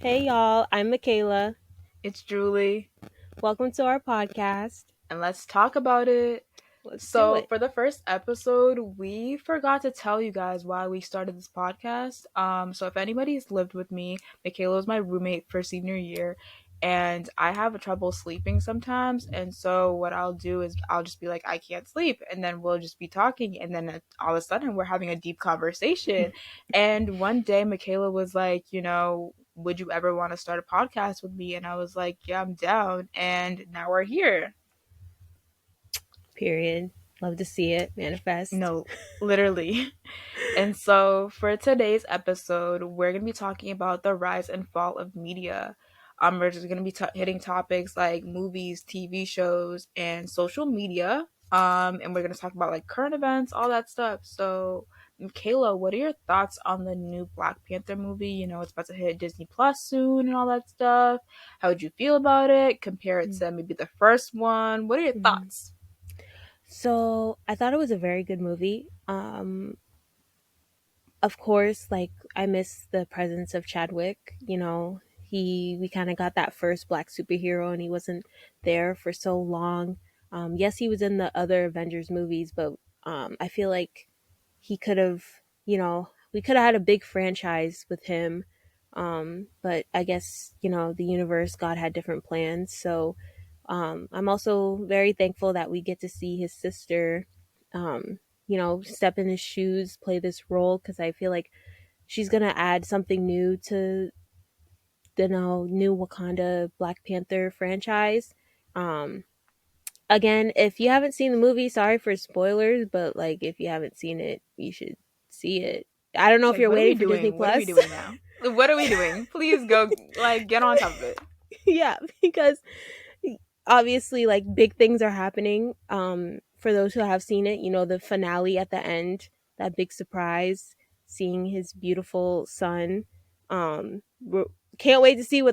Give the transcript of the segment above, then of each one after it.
Hey y'all, I'm Michaela. It's Julie, Welcome to our podcast. and let's talk about it. Let's do So, it. for the first episode, we forgot to tell you guys why we started this podcast. So if anybody's lived with me, Michaela was my roommate for senior year, and I have trouble sleeping sometimes. And so, what I'll do is I'll just be like, I can't sleep, and then we'll just be talking, and then all of a sudden, we're having a deep conversation. And one day, Michaela was like, would you ever want to start a podcast with me? And I was like, yeah, I'm down. And now we're here. Period. Love to see it manifest. No, literally. And so for today's episode, we're going to be talking about the rise and fall of media. We're just going to be hitting topics like movies, TV shows, and social media. And we're going to talk about like current events, all that stuff. So, Michaela, what are your thoughts on the new Black Panther movie? It's about to hit Disney Plus soon and all that stuff. How would you feel about it? Compare it to maybe the first one. What are your Mhm. thoughts? So I thought it was a very good movie. Of course, like I miss the presence of Chadwick. We kind of got that first black superhero, and he wasn't there for so long. Yes, he was in the other Avengers movies, but I feel like he could have, we could have had a big franchise with him. But I guess, the universe, God had different plans. So I'm also very thankful that we get to see his sister, step in his shoes, play this role, because I feel like she's going to add something new to the new Wakanda Black Panther franchise. Um, Again, if you haven't seen the movie, sorry for spoilers, but like if you haven't seen it, you should see it. I don't know if Like, you're what are we waiting for Disney doing? What are we Plus. doing now? What are we doing? Please go, like, get on top of it. Yeah, because obviously like big things are happening. For those who have seen it, the finale at the end, that big surprise, seeing his beautiful son. We're, can't wait to see how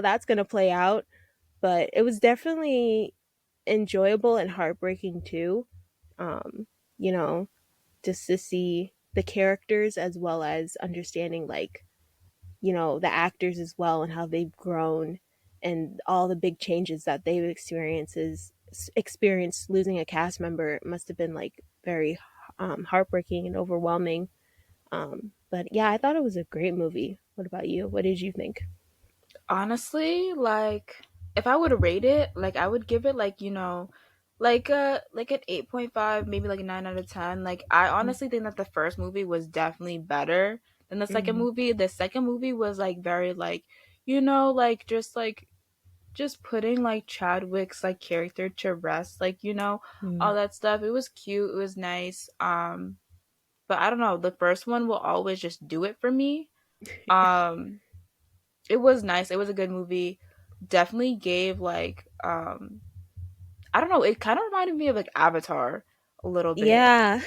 that's gonna play out. But it was definitely enjoyable and heartbreaking too. Um, you know, just to see the characters as well as understanding like, the actors as well and how they've grown and all the big changes that they've experienced losing a cast member. It must have been like very heartbreaking and overwhelming. But yeah, I thought it was a great movie. What about you? What did you think? Honestly, like, if I would rate it, like, I would give it, like, like an 8.5, maybe like a 9 out of 10. Like, I honestly think that the first movie was definitely better than the second Mm-hmm. movie. The second movie was, like, very, like, just putting like Chadwick's like character to rest, like all that stuff. It was cute, it was nice. But I don't know, the first one will always just do it for me. Um it was nice. It was a good movie. Definitely gave like I don't know, it kind of reminded me of like Avatar a little bit. Yeah.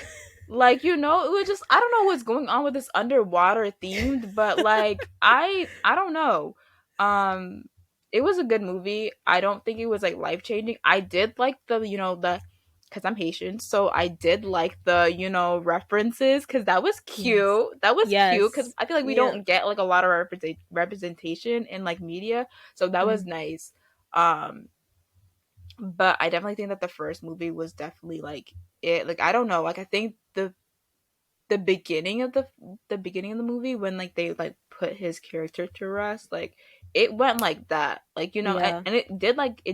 Like, it was just I don't know what's going on with this underwater themed, but like I don't know. Um it was a good movie. I don't think it was like life-changing. I did like the cuz I'm Haitian, so I did like the references cuz that was Yes. cute. That was cute cuz Yes. I feel like we Yeah. don't get like a lot of representation in like media, so that was Mm. nice. Um but I definitely think that the first movie was definitely like it. Like, I don't know, like I think the beginning of the beginning of the movie, when like they like put his character to rest, like it went like that, like Yeah. and it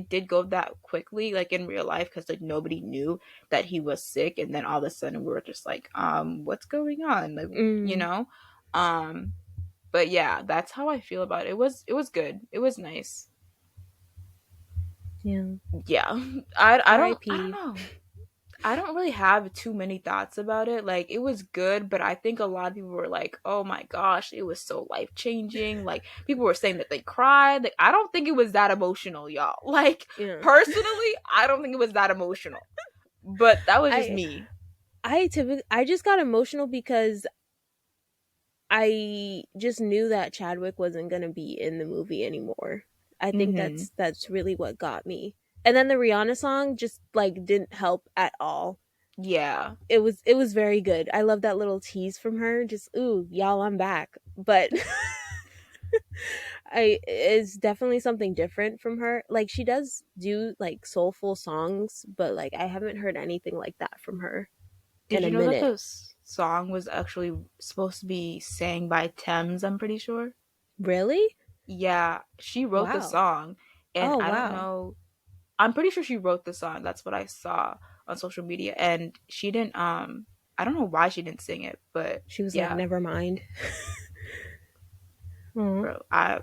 did go that quickly, like in real life, because like nobody knew that he was sick, and then all of a sudden we were just like, what's going on, like you Mm. know um but yeah, that's how I feel about it. It was good, it was nice. Yeah. Yeah. I don't R.I.P. know, I don't really have too many thoughts about it. Like, it was good, but I think a lot of people were like, "Oh my gosh, it was so life changing." Like, people were saying that they cried. Like, I don't think it was that emotional, y'all. Like, Yeah. personally, I don't think it was that emotional. But that was just I me. I just got emotional because I just knew that Chadwick wasn't going to be in the movie anymore. I think Hmm. that's really what got me. And then the Rihanna song just like didn't help at all. Yeah. It was very good. I love that little tease from her. Just ooh, y'all, I'm back. But I is definitely something different from her. Like she does do like soulful songs, but like I haven't heard anything like that from her Did in a you know that minute. the song was actually supposed to be sang by Thames, I'm pretty sure? Really? Yeah, she wrote the Wow. song, and Oh I don't wow. know. I'm pretty sure she wrote the song. That's what I saw on social media, and she didn't. I don't know why she didn't sing it, but She was like, yeah, never mind. Oh. bro.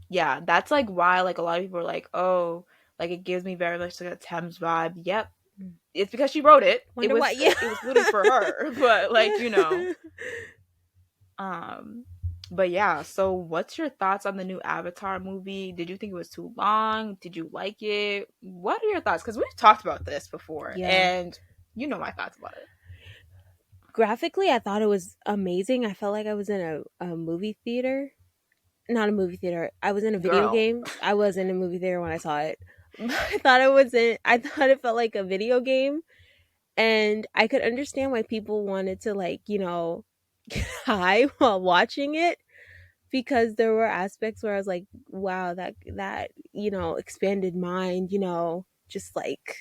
Yeah, that's like why like a lot of people are like, oh, like it gives me very much like a Thames vibe. Yep, it's because she wrote it. It Wonder why. was Yeah. it was literally for her, but like Um, but yeah, so what's your thoughts on the new Avatar movie? Did you think it was too long? Did you like it? What are your thoughts? Because we've talked about this before, Yeah. and you know my thoughts about it. Graphically, I thought it was amazing. I felt like I was in a movie theater. Not a movie theater. I was in a video Girl, game. I was in a movie theater when I saw it. I thought it was in. I thought it felt like a video game, and I could understand why people wanted to like get high while watching it because there were aspects where I was like, wow, that expanded mind, just like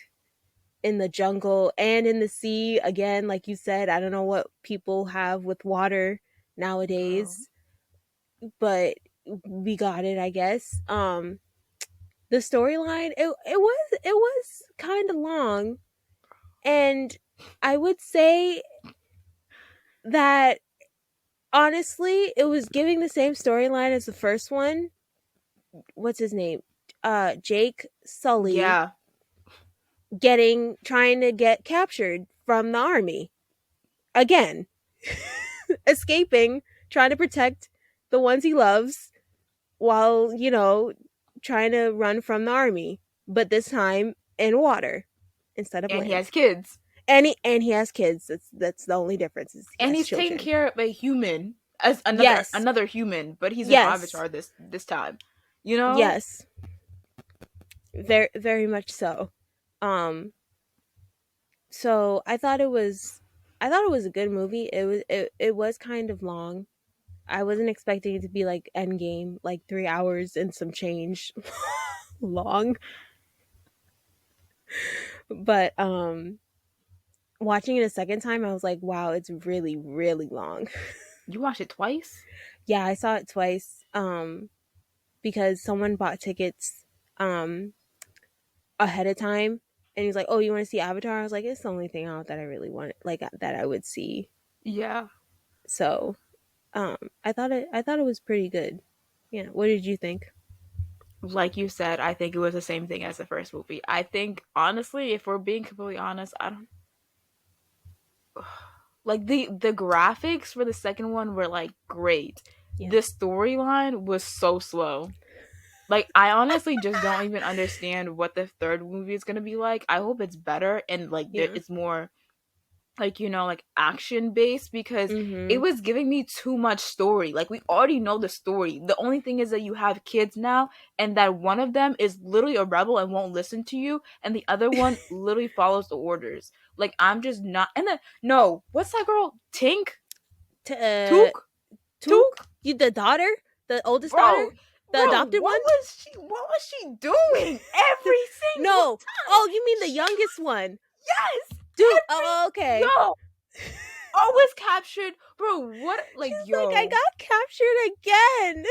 in the jungle and in the sea again, like you said. I don't know what people have with water girl. nowadays, but we got it, I guess. The storyline, it was kind of long, and I would say that honestly it was giving the same storyline as the first one. What's his name? Jake Sully Yeah, getting trying to get captured from the army again, escaping, trying to protect the ones he loves while, trying to run from the army, but this time in water instead of and he land. has kids, And he has kids. That's the only difference is he and has he's taking children. care of a human as another Yes. another human, but he's an Yes. avatar this time. You know, Yes. Very very much so. Um so I thought it was a good movie. It was kind of long. I wasn't expecting it to be like Endgame, like 3 hours and some change long. But watching it a second time, I was like, wow, it's really, really long. you watched it twice. Yeah, I saw it twice. Because someone bought tickets um ahead of time, and he's like, oh, you want to see Avatar? I was like, it's the only thing out that I really want, like that I would see. Yeah, So I thought it was pretty good. Yeah. What did you think? like you said, I think it was the same thing as the first movie. I think honestly, if we're being completely honest, I don't like the graphics for the second one were like great. Yeah. The storyline was so slow. Like I honestly just don't even understand what the third movie is gonna be like. I hope it's better and like Yeah. it's more like like action based because it Mhm. was giving me too much story. Like we already know the story. The only thing is that you have kids now and that one of them is literally a rebel and won't listen to you and the other one literally follows the orders. Like I'm just not. And then no, what's that girl? Tink? T- Took? Took Took? you, the daughter, the oldest daughter, Bro, the adopted one. what was she doing every single No. time? Oh, you mean the She youngest one, yes, dude? every Oh, okay. yo always captured, bro. What like She's like, I yo, got captured again.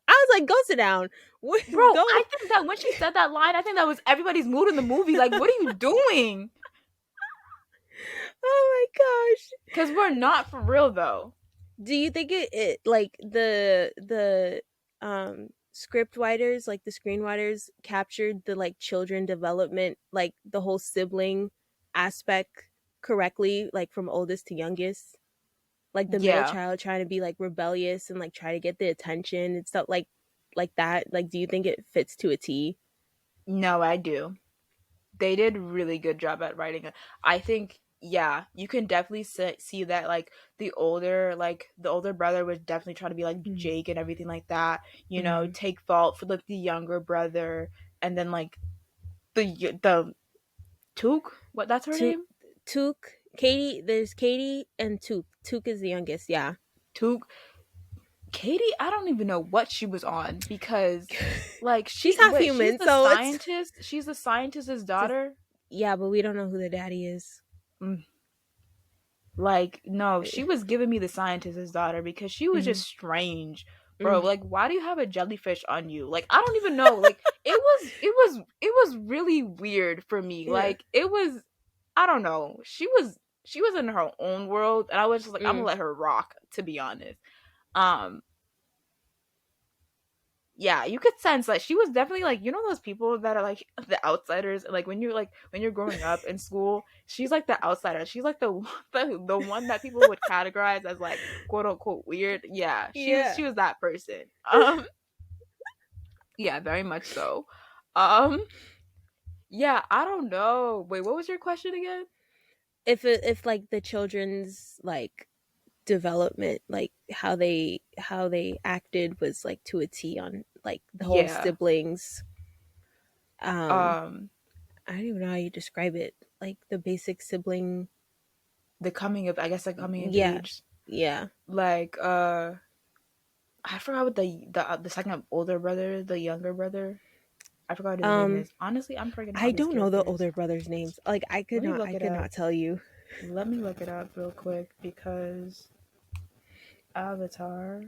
I was like, go sit down. bro? Go. I think that when she said that line, I think that was everybody's mood in the movie. Like, what are you doing? Oh my gosh. Because we're not for real though. Do you think it like the script writers, like the screenwriters, captured the like children development, like the whole sibling aspect correctly, like from oldest to youngest? Like the middle Yeah, child trying to be like rebellious and like try to get the attention and stuff like that. Like, do you think it fits to a T? no, I do. They did really good job at writing it. I think yeah, you can definitely see that the older brother was definitely trying to be like Mm-hmm. Jake and everything like that. Mm-hmm. Take fault for like the younger brother, and then like the Took. What that's her Took, name? Took, Katie. There's Katie and Took. Took is the youngest. Yeah. Took. Katie, I don't even know what she was on because like She's half she's human, the so it's scientist. She's the scientist's just daughter. yeah, but we don't know who the daddy is. Mm, like, no, she was giving me the scientist's daughter because she was Mm, just strange. Bro, mm, like why do you have a jellyfish on you? Like I don't even know. Like it was really weird for me. yeah. Like it was I don't know. She was in her own world and I was just like I'm gonna Mm, let her rock, to be honest. Um yeah, you could sense that she was definitely like those people that are like the outsiders. Like when you're growing up in school, she's like the outsider. She's like the the one that people would categorize as like quote unquote weird. Yeah, yeah. she was that person. Yeah, very much so. Um, yeah, I don't know. Wait, what was your question again? If like the children's like development, like how they acted was like to a T on like the whole Yeah. siblings. Um, Um, I don't even know how you describe it. Like the basic sibling. the coming of I guess the coming of Yeah, age. yeah. Like I forgot what the second older brother, the younger brother. I forgot what his name Um, is. Honestly, I'm forgetting all I these don't know the characters. older brothers' names. Like Let me I look it could up. not tell you. Let me look it up real quick because Avatar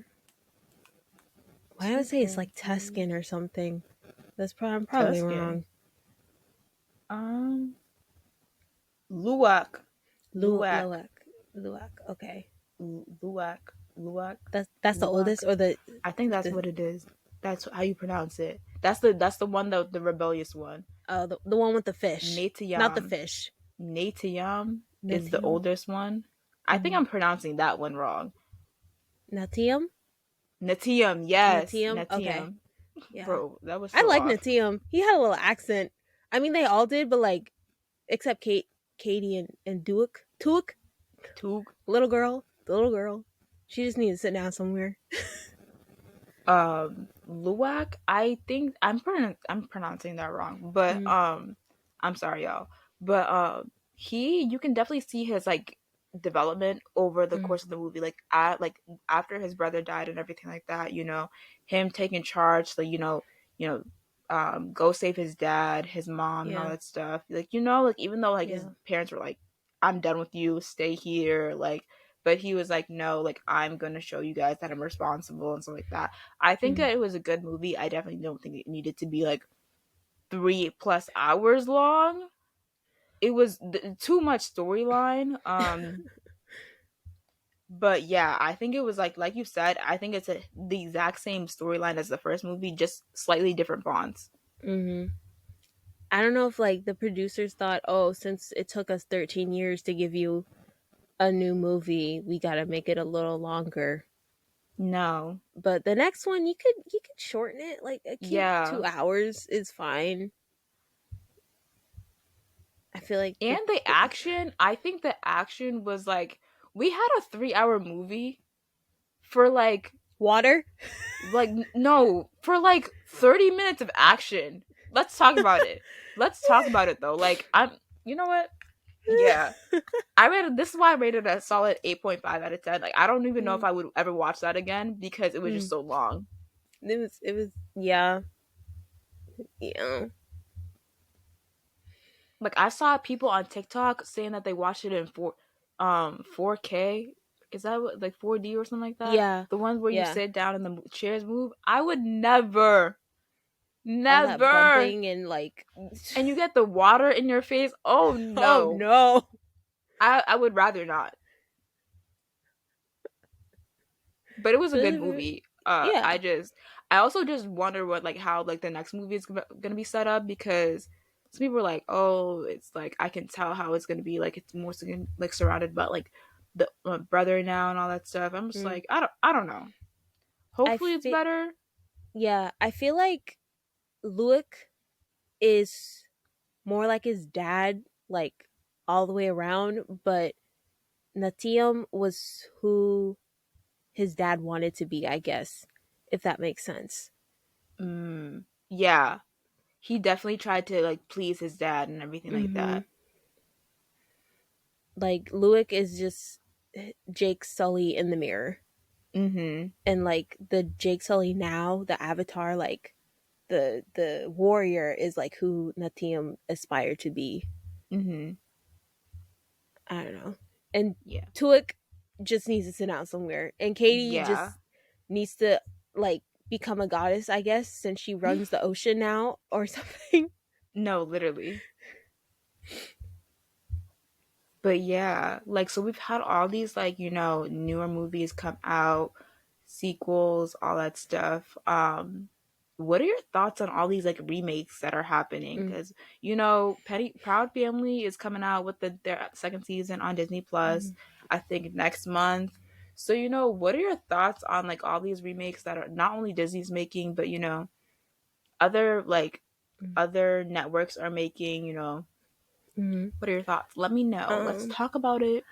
Why do I say it's like 2.3 Tuscan or something? I'm probably Tuscan. wrong. Um, Luwak, Luwak, Loak, Luak. Okay, Luwak, Luwak, that's the Luwak. oldest or I think that's the what it is. That's how you pronounce it. That's the one the rebellious one. the one with the fish, not the Natayam. fish. Natayam is the Natium. oldest one. I think Mm-hmm. I'm pronouncing that one wrong. Natium. Natiyam, yes, Natium. Okay. Natiyam. Yeah. Bro, that was I so like off. Natium. He had a little accent. I mean, they all did, but like, except Katie, and Tuuk, Tug. the little girl. She just needs to sit down somewhere. Luwak, I think I'm pronouncing that wrong, but Mm, I'm sorry, y'all. But he you can definitely see his like development over the mm, course of the movie, like after his brother died and everything like that. Him taking charge, like you know, go save his dad, his mom, and all yeah, that stuff. Like like even though like his yeah. parents were like, "I'm done with you, stay here," like. But he was like, no, like I'm gonna show you guys that I'm responsible and stuff like that. I think Mm, that it was a good movie. I definitely don't think it needed to be like 3+ hours long. It was too much storyline. But yeah, I think it was like you said. I think it's the exact same storyline as the first movie, just slightly different fonts. hmm I don't know if like the producers thought, oh, since it took us 13 years to give you a new movie, we got to make it a little longer. No, But the next one, you could shorten it. Like keep yeah, 2 hours is fine. I feel like and the action. I think the action was like we had a 3-hour movie for water. no, for like 30 minutes of action. Let's talk about it. Let's talk about it though. Like you know what? Yeah. I rated this is why I rated a solid 8.5 out of 10. Like I don't even know if Mm, I would ever watch that again because it was just mm. so long. It was yeah, yeah. Like I saw people on TikTok saying that they watched it in 4K. Is that what, like 4D or something like that? Yeah, The ones where you yeah. sit down and the chairs move. I would never, All that never. bumping and like And you get the water in your face. Oh oh no. no. I would rather not. But it was a good movie. Yeah. I also just wonder what like how like the next movie is gonna be set up because some people were like, oh, it's like I can tell how it's gonna be like it's more like surrounded by like the brother now and all that stuff. I'm just Mm. like I don't know. I Hopefully it's feel better. yeah, I feel like Luke is more like his dad, like all the way around, but Natium was who his dad wanted to be, I guess, if that makes sense. Yeah, he definitely tried to like please his dad and everything like Hmm that. Like Luke is just Jake Sully in the mirror. Mhm. and like the Jake Sully now, the Avatar, like the warrior is like who Natium aspired to be. Mhm. I don't know. And Yeah. Tulik just needs to sit down somewhere, and Katie Yeah. just needs to like become a goddess, I guess, since she runs the ocean now or something. No, literally. But yeah, like so we've had all these like, newer movies come out, sequels, all that stuff. What are your thoughts on all these like remakes that are happening? Mm, Because Petty Proud Family is coming out with their second season on Disney Plus, mm, I think next month. So what are your thoughts on like all these remakes that are not only Disney's making, but other like mm, other networks are making? mm. What are your thoughts? Let me know. Let's Um, talk about it.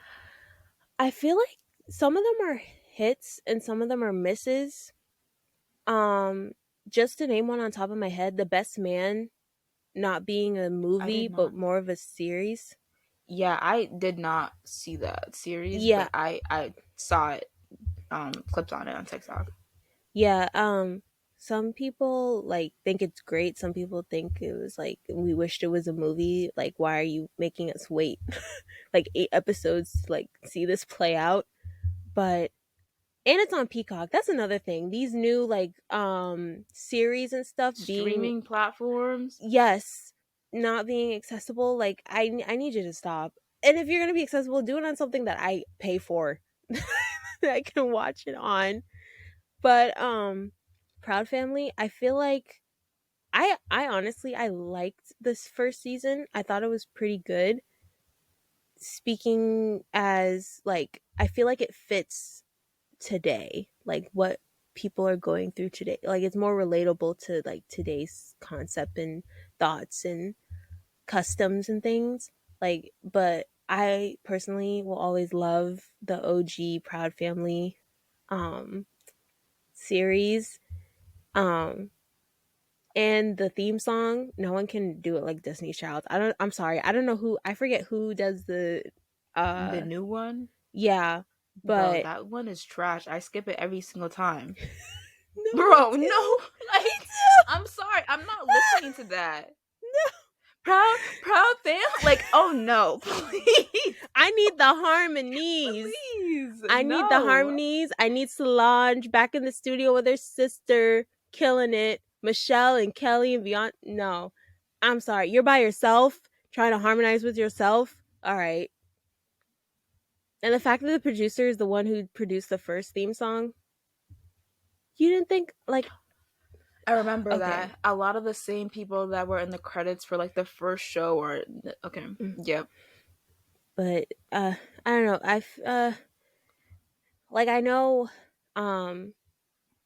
I feel like some of them are hits and some of them are misses. Um, just to name one on top of my head, The Best Man not being a I movie did but not. more of a series. Yeah, I did not see that series, Yeah, but I saw it clips on it on TikTok. yeah. Some people like think it's great. Some people think it was like we wished it was a movie. Like, why are you making us wait like 8 episodes to like see this play out? But and it's on Peacock. That's another thing. These new like series and stuff being, Streaming platforms. yes, not being accessible. Like I need you to stop. And if you're gonna be accessible, do it on something that I pay for that I can watch it on. But Proud Family, I feel like I honestly I liked this first season. I thought it was pretty good. Speaking as like I feel like it fits today, like what people are going through today. Like it's more relatable to like today's concept and thoughts and customs and things. Like, but I personally will always love the OG Proud Family um series. Um and the theme song, no one can do it like Destiny's Child. I'm sorry. I don't know who, I forget who does the The uh new one, yeah, bro, but that one is trash. I skip it every single time. no, me Bro, too. no, Me like too. I'm sorry, I'm not listening to that. Proud fam, like oh no, please, I need the harmonies. please, I need the no. harmonies. I need Solange back in the studio with her sister, killing it. Michelle and Kelly and beyond. No, I'm sorry. You're by yourself, trying to harmonize with yourself. All right. And the fact that the producer is the one who produced the first theme song, you didn't think like, I remember okay. that a lot of the same people that were in the credits for like the first show or okay, Mm. yep. But I don't know. Like I know um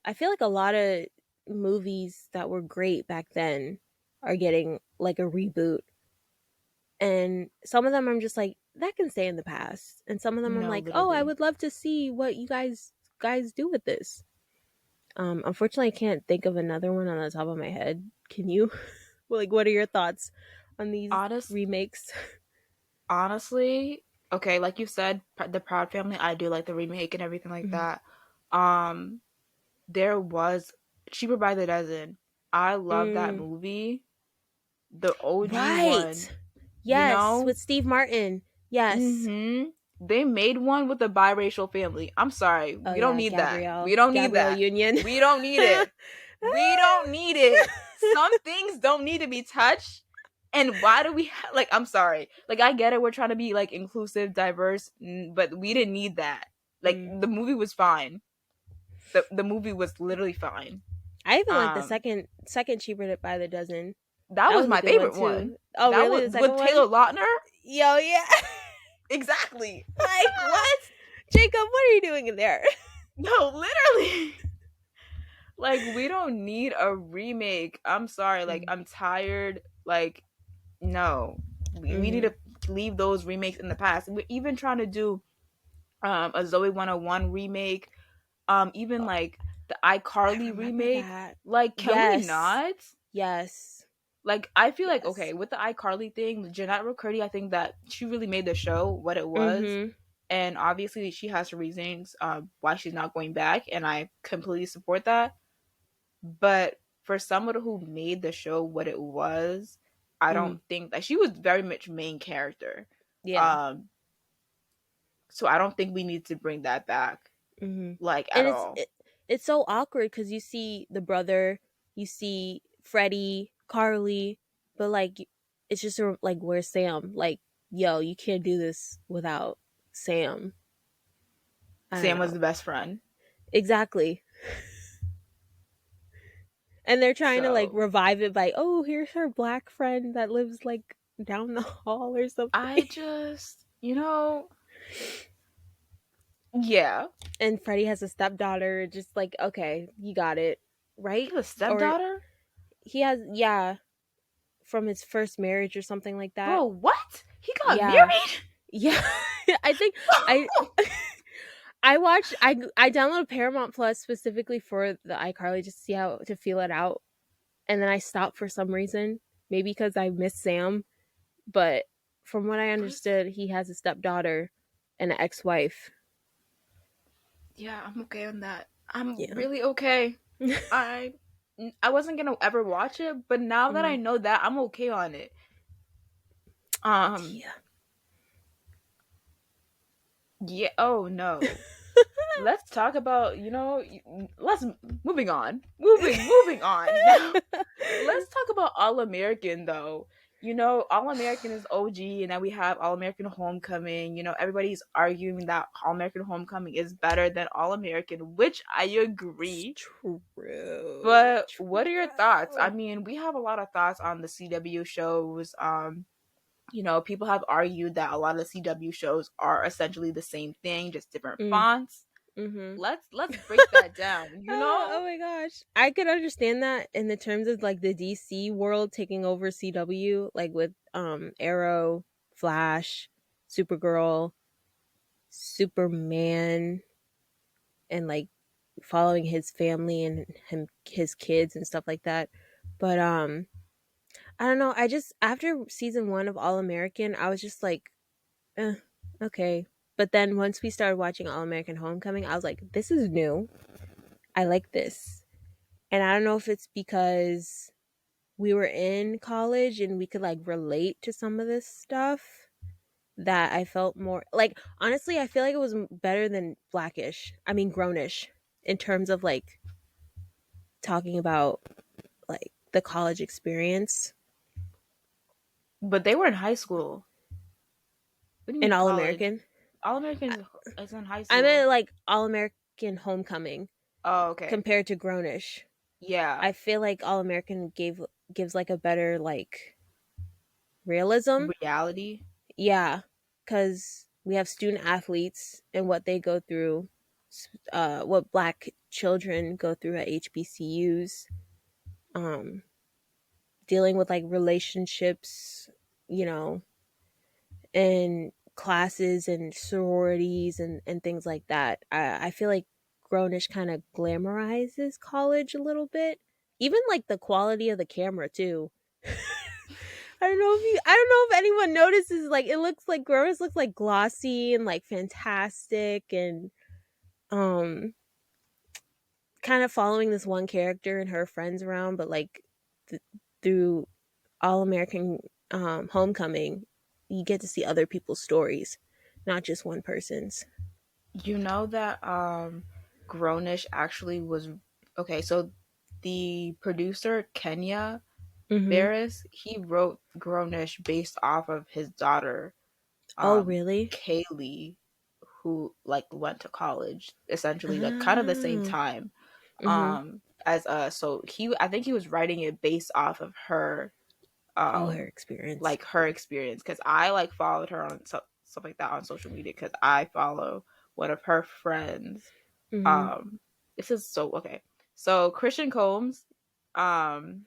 I feel like a lot of movies that were great back then are getting like a reboot. And some of them I'm just like, that can stay in the past. And some of them I'm No, like, oh, I literally. would love to see what you guys do with this. Unfortunately I can't think of another one on the top of my head. Can you? Like what are your thoughts on these Honest, remakes? honestly, okay, like you said, the Proud Family, I do like the remake and everything like that. Um, there was Cheaper by the Dozen. I love that Mm, movie, the OG one. right. You Yes, know, with Steve Martin. Yes. mm-hmm. They made one with a biracial family. I'm sorry, Oh we don't yeah, need that. Gabrielle. We don't need Gabrielle that. Union. We don't need it. We don't need it. Some things don't need to be touched. And why do we like? I'm sorry. Like I get it. We're trying to be like inclusive, diverse, but we didn't need that. Like Mm. the movie was fine. The movie was literally fine. I even like the Um, second cheaper by the dozen. that That was was a my good one favorite one. too. Oh That really? was The second with one? Taylor Lautner. Yo, yeah. Exactly. Like what? Jacob, what are you doing in there? No, literally. Like we don't need a remake. I'm sorry. Like Mm, I'm tired. Like no, we need mm-hmm. to leave those remakes in the past. We're even trying to do a Zoe 101 remake. Even like the I iCarly remember remake. that. Like can we Yes. not? Yes. Like I feel like okay Yes. with the iCarly thing, Jeanette McCurdy. I think that she really made the show what it was, Mm-hmm. and obviously she has her reasons why she's not going back, and I completely support that. But for someone who made the show what it was, I Mm, don't think like she was very much main character. yeah. Um, so I don't think we need to bring that back Hmm. like at And all. it's so awkward because you see the brother, you see Freddie, Carly, but like it's just like where's Sam? Like, yo, you can't do this without Sam. I don't Sam was know the best friend. exactly. And they're trying to like So revive it by, oh, here's her black friend that lives like down the hall or I something. just, yeah. And Freddie has a stepdaughter. Just like, okay, you got it, He right? has a Or stepdaughter? he has, yeah, from his first marriage or something like that. Bro, what? He got Yeah, married? yeah. I think I I watched I downloaded Paramount Plus specifically for the iCarly just to see how to feel it out, and then I stopped for some reason. Maybe because I miss Sam, but from what I Bruce? understood, he has a stepdaughter and an ex-wife. Yeah, I'm okay on that. I'm Yeah. really okay. I I wasn't gonna ever watch it, but now that I Mhm. know that, I'm okay on it. Um, Yeah. yeah. Oh no. Let's talk about let's moving on now. Let's talk about All American though. All American is OG, and then we have All American Homecoming. Everybody's arguing that All American Homecoming is better than All American, which I It's agree. true. But what are your thoughts? I True. mean, we have a lot of thoughts on the CW shows. People have argued that a lot of the CW shows are essentially the same thing, just different Mm. fonts. Mhm. Let's break that down, you Oh know? my gosh. I could understand that in the terms of like the DC world taking over CW, like with Arrow, Flash, Supergirl, Superman, and like following his family and his kids and stuff like that. But I don't know. I just after season 1 of All American, I was just like, eh, okay. But then once we started watching All American Homecoming, I was like, this is new. I like this. And I don't know if it's because we were in college and we could like relate to some of this stuff that I felt more like honestly, I feel like it was better than Blackish. I mean, Grownish in terms of like talking about like the college experience But they were in high school. What do you in mean All college? American. All Americans is in high I school. meant like All American Homecoming Oh, okay. compared to Grownish. Yeah. I feel like All American gives like a better like realism. Reality. Yeah, because we have student athletes and what they go through, what Black children go through at HBCUs, um, dealing with like relationships, you know, and classes and sororities and things like that. I feel like Grownish kind of glamorizes college a little bit. Even like the quality of the camera too. I don't know if anyone notices like it looks like Grownish looks like glossy and like fantastic and um kind of following this one character and her friends around, but like through All American Homecoming, you get to see other people's stories, not just one person's. You know that Grownish actually was okay, so the producer Kenya Mm-hmm. Barris, he wrote Grownish based off of his daughter, Oh, really? Kaylee, who like went to college essentially like kind of the same Oh. time. Mm-hmm. As so he I think he was writing it based off of her Oh, her um experience. like her experience because I like followed her on stuff like that on social media because I follow one of her friends. Mm-hmm. Um, this is so okay. So Christian Combs, um,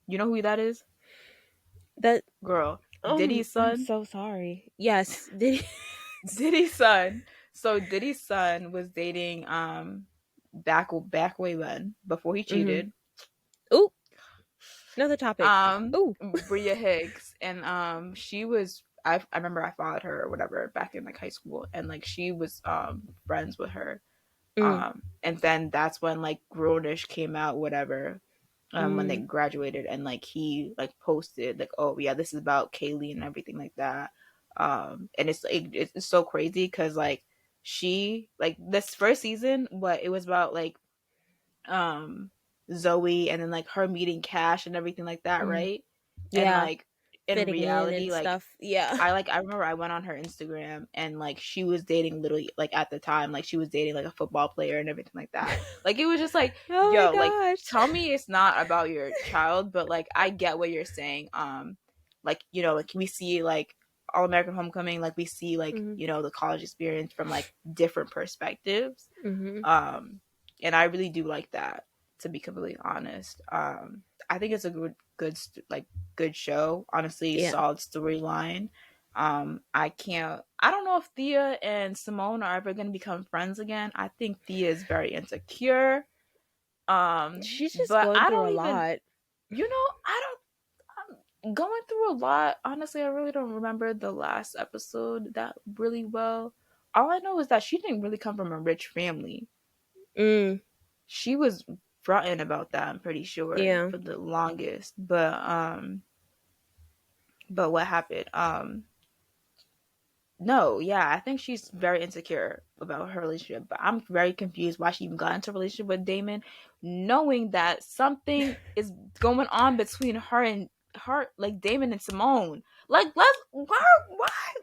you know who that is? That Girl, Diddy's I'm son. so sorry. Yes, did he? Diddy's son. So Diddy's son was dating back way when before he Mm-hmm. cheated. Oh, another topic. Oh. Bria Higgs, and she was I remember I followed her or whatever back in like high school, and like she was friends with her. Mm, And then that's when like Grownish came out, whatever, when they mm, graduated, and like he like posted like, oh yeah, this is about Kaylee and everything like that. And it's so crazy because like she like this first season, what it was about like um Zoe, and then like her meeting Cash and everything like that, mm. right? And Yeah, like in fitting in reality, and like stuff. Yeah. I remember I went on her Instagram, and like she was dating literally like at the time like she was dating like a football player and everything like that. Like it was just like, Oh my yo, like gosh. tell me it's not about your child, but like I get what you're saying. Like you know, like we see like All American Homecoming, like we see like Mm-hmm. you know the college experience from like different perspectives. Mm-hmm. Um, and I really do like that, to be completely honest. I think it's a like good show. Honestly, Yeah. solid storyline. I don't know if Thea and Simone are ever going to become friends again. I think Thea is very insecure. She's just But going I through a don't even, lot. you know, I don't. I'm going through a lot. Honestly, I really don't remember the last episode that really well. All I know is that she didn't really come from a rich family. Mm, She was fronting about that, I'm pretty sure, yeah. for the longest. But what happened? No, yeah, I think she's very insecure about her relationship, but I'm very confused why she even got into a relationship with Damon, knowing that something is going on between her, like Damon and Simone. Like, why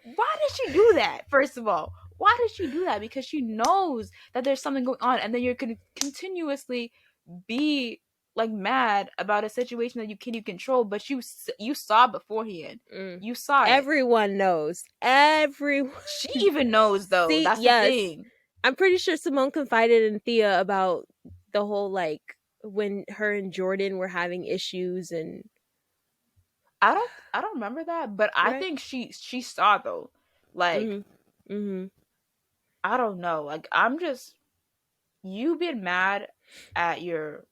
did she do that? First of all, why did she do that? Because she knows that there's something going on, and then you're gonna continuously be like mad about a situation that you can't control, but you saw beforehand, Mm. you saw it. Everyone knows. Everyone. She even knows though. See, That's the yes. thing. I'm pretty sure Simone confided in Thea about the whole like when her and Jordan were having issues and I don't remember that, but I right. think she saw though. Like Mhm. Mhm. I don't know. Like I'm just you being mad at your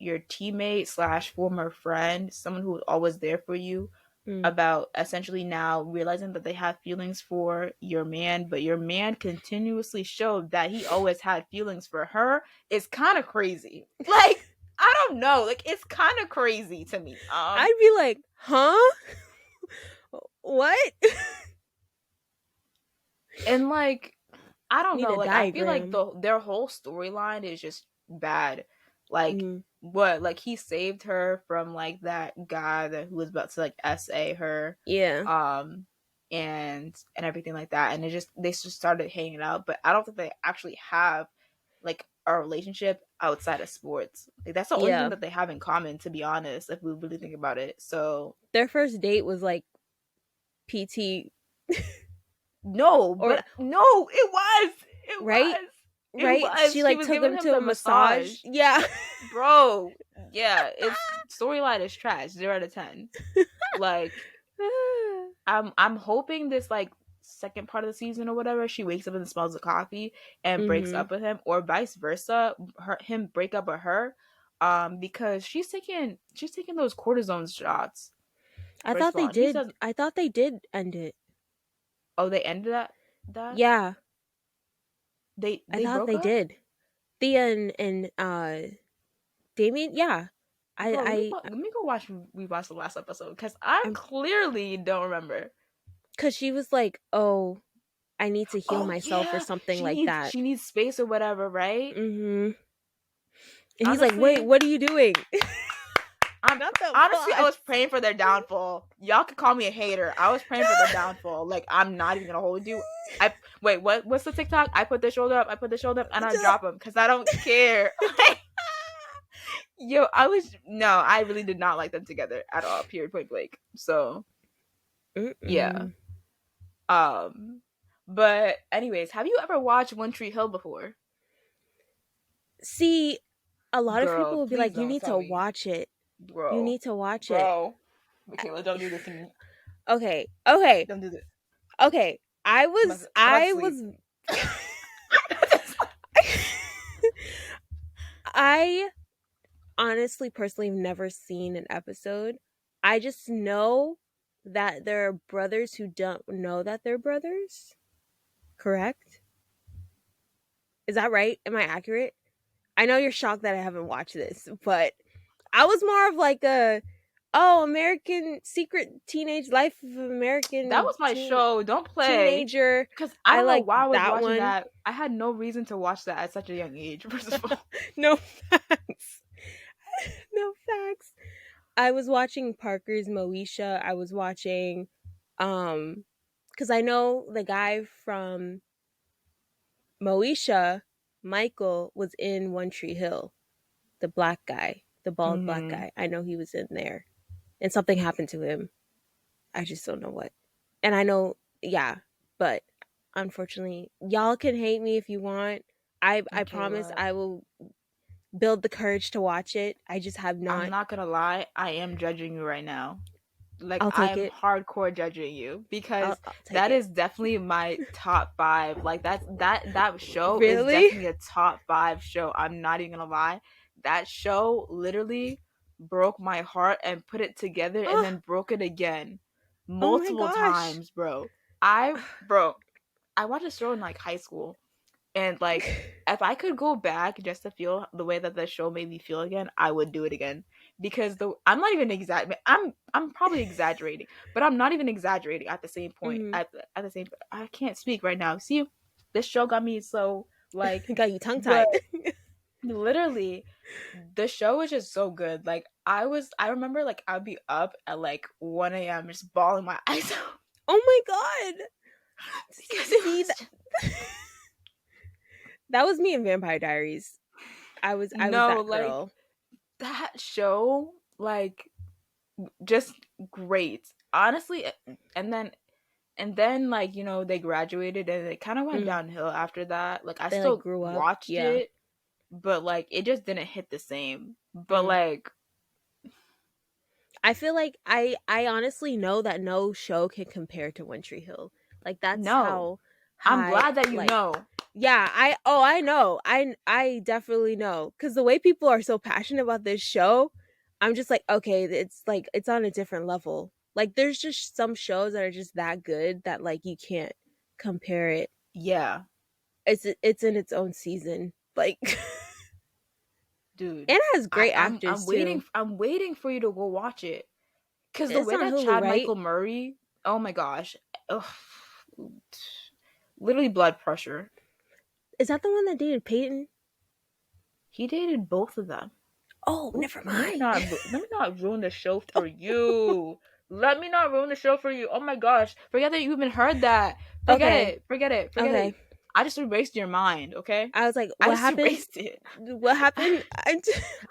teammate slash former friend, someone who was always there for you, Mm. about essentially now realizing that they have feelings for your man, but your man continuously showed that he always had feelings for her, is kind of crazy. Like, I don't know. Like, it's kind of crazy to me. I'd be like, "Huh? What?" And like, I don't Need know. a Like, I feel like diagram. their whole storyline is just bad. Like, Mhm. what? Like, he saved her from like that guy that who was about to like SA her, Yeah. um, and everything like that. And they just started hanging out, but I don't think they actually have like a relationship outside of sports. Like, that's the only thing Yeah. that they have in common, to be honest, if we really think about it. So Their first date was like PT no, or but no, right? it Right? She was. She like was took giving him him to a the massage. massage, Yeah. bro. Yeah, it's storyline is trash, 0 out of 10. Like I'm hoping this like second part of the season or whatever, she wakes up and smells the coffee and breaks Mhm. up with him, or vice versa, him break up with her, because she's taking those cortisone shots. I First thought of all, they and he did. says, I thought they did end it. "Oh, they ended that Yeah, I they thought broke they up." did. Thea and Damien, yeah. Bro, I let me go watch rewatch the last episode because I I'm clearly don't remember. cuz she was like, "Oh, I need to heal Oh myself," or yeah, something like that. she needs space or whatever, right? Mhm. And he's like, "Wait, Honestly, what are you doing?" I'm Not the honestly I boss. was praying for their downfall. Y'all could call me a hater. I was praying for their downfall. Like I'm not even gonna hold you. I wait. What's the TikTok? I put the shoulder up. I put the shoulder up, and I drop them because I don't care. Yo, I was no. I really did not like them together at all. Period. Point blank. So yeah. Mm-mm. Um. But anyways, have you ever watched One Tree Hill before? See, a lot of Girl, people would be please like, "You don't need tell to me. watch it. You Bro. need to watch it." Bro. Michaela, don't do this to me. Okay. Okay. Don't do this. Okay. I'm about to I sleep. was I honestly personally have never seen an episode. I just know that there are brothers who don't know that they're brothers. Correct? Is that right? Am I accurate? I know you're shocked that I haven't watched this, but I was more of like a American Secret Teenage Life of That American was my show. Don't play. Teenager. Because I I don't know like why I was that watching one. that. I had no reason to watch that at such a young age, first of all. No facts. No facts. I was watching Parker's Moesha. I was watching because I know the guy from Moesha, Michael, was in One Tree Hill. The black guy, the bald black Mm-hmm. guy. I know he was in there. And something happened to him. I just don't know what. And I know, yeah, but unfortunately, y'all can hate me if you want. I promise Michaela, I will build the courage to watch it. I just have I'm not. not gonna lie, I am judging you right now. Like I'll I take am it. hardcore judging you because I'll take that it. is definitely my top five. Like that show is Really? definitely a top five show. I'm not even gonna lie. That show literally broke my heart and put it together and Oh, then broke it again oh my multiple gosh. times, bro. I watched a show in like high school and like if I could go back just to feel the way that the show made me feel again, I would do it again. Because the I'm not even exaggerating. I'm probably exaggerating, but I'm not even exaggerating at the same point. Mm. At the same, I can't speak right now. See, this show got me so like, Got you tongue but tied. literally, the show is just so good. Like I remember like I'd be up at like 1 a.m. just bawling my eyes out Oh my god. because it See was that, just that was me in Vampire Diaries. I was no that like girl. that show like just great honestly and then like they graduated and it kind of went Mm. downhill after that. Like I They like still grew up. watched Yeah. it but like it just didn't hit the same but Mm. like I feel like I honestly know that no show can compare to One Tree Hill. Like that's no, how I'm high glad that you like know. yeah, I know. I definitely know cuz the way people are so passionate about this show, I'm just okay, it's like it's on a different level. Like there's just some shows that are just that good that like you can't compare it. Yeah, It's in its own season. Like dude, and it has great I'm actors waiting too. for you to go watch it because the It's way on that Hulu, Chad right? Michael Murray, oh my gosh, ugh, literally blood pressure. Is that the one that dated Peyton? He dated both of them. Oh, Ooh, never mind. let me not ruin the show for you. Let me not ruin the show for you. Oh my gosh. Forget that you even heard that. Forget Okay. it. Forget it. Forget Okay. it. I just erased your mind, okay? I was like, I what just happened? erased it. What happened?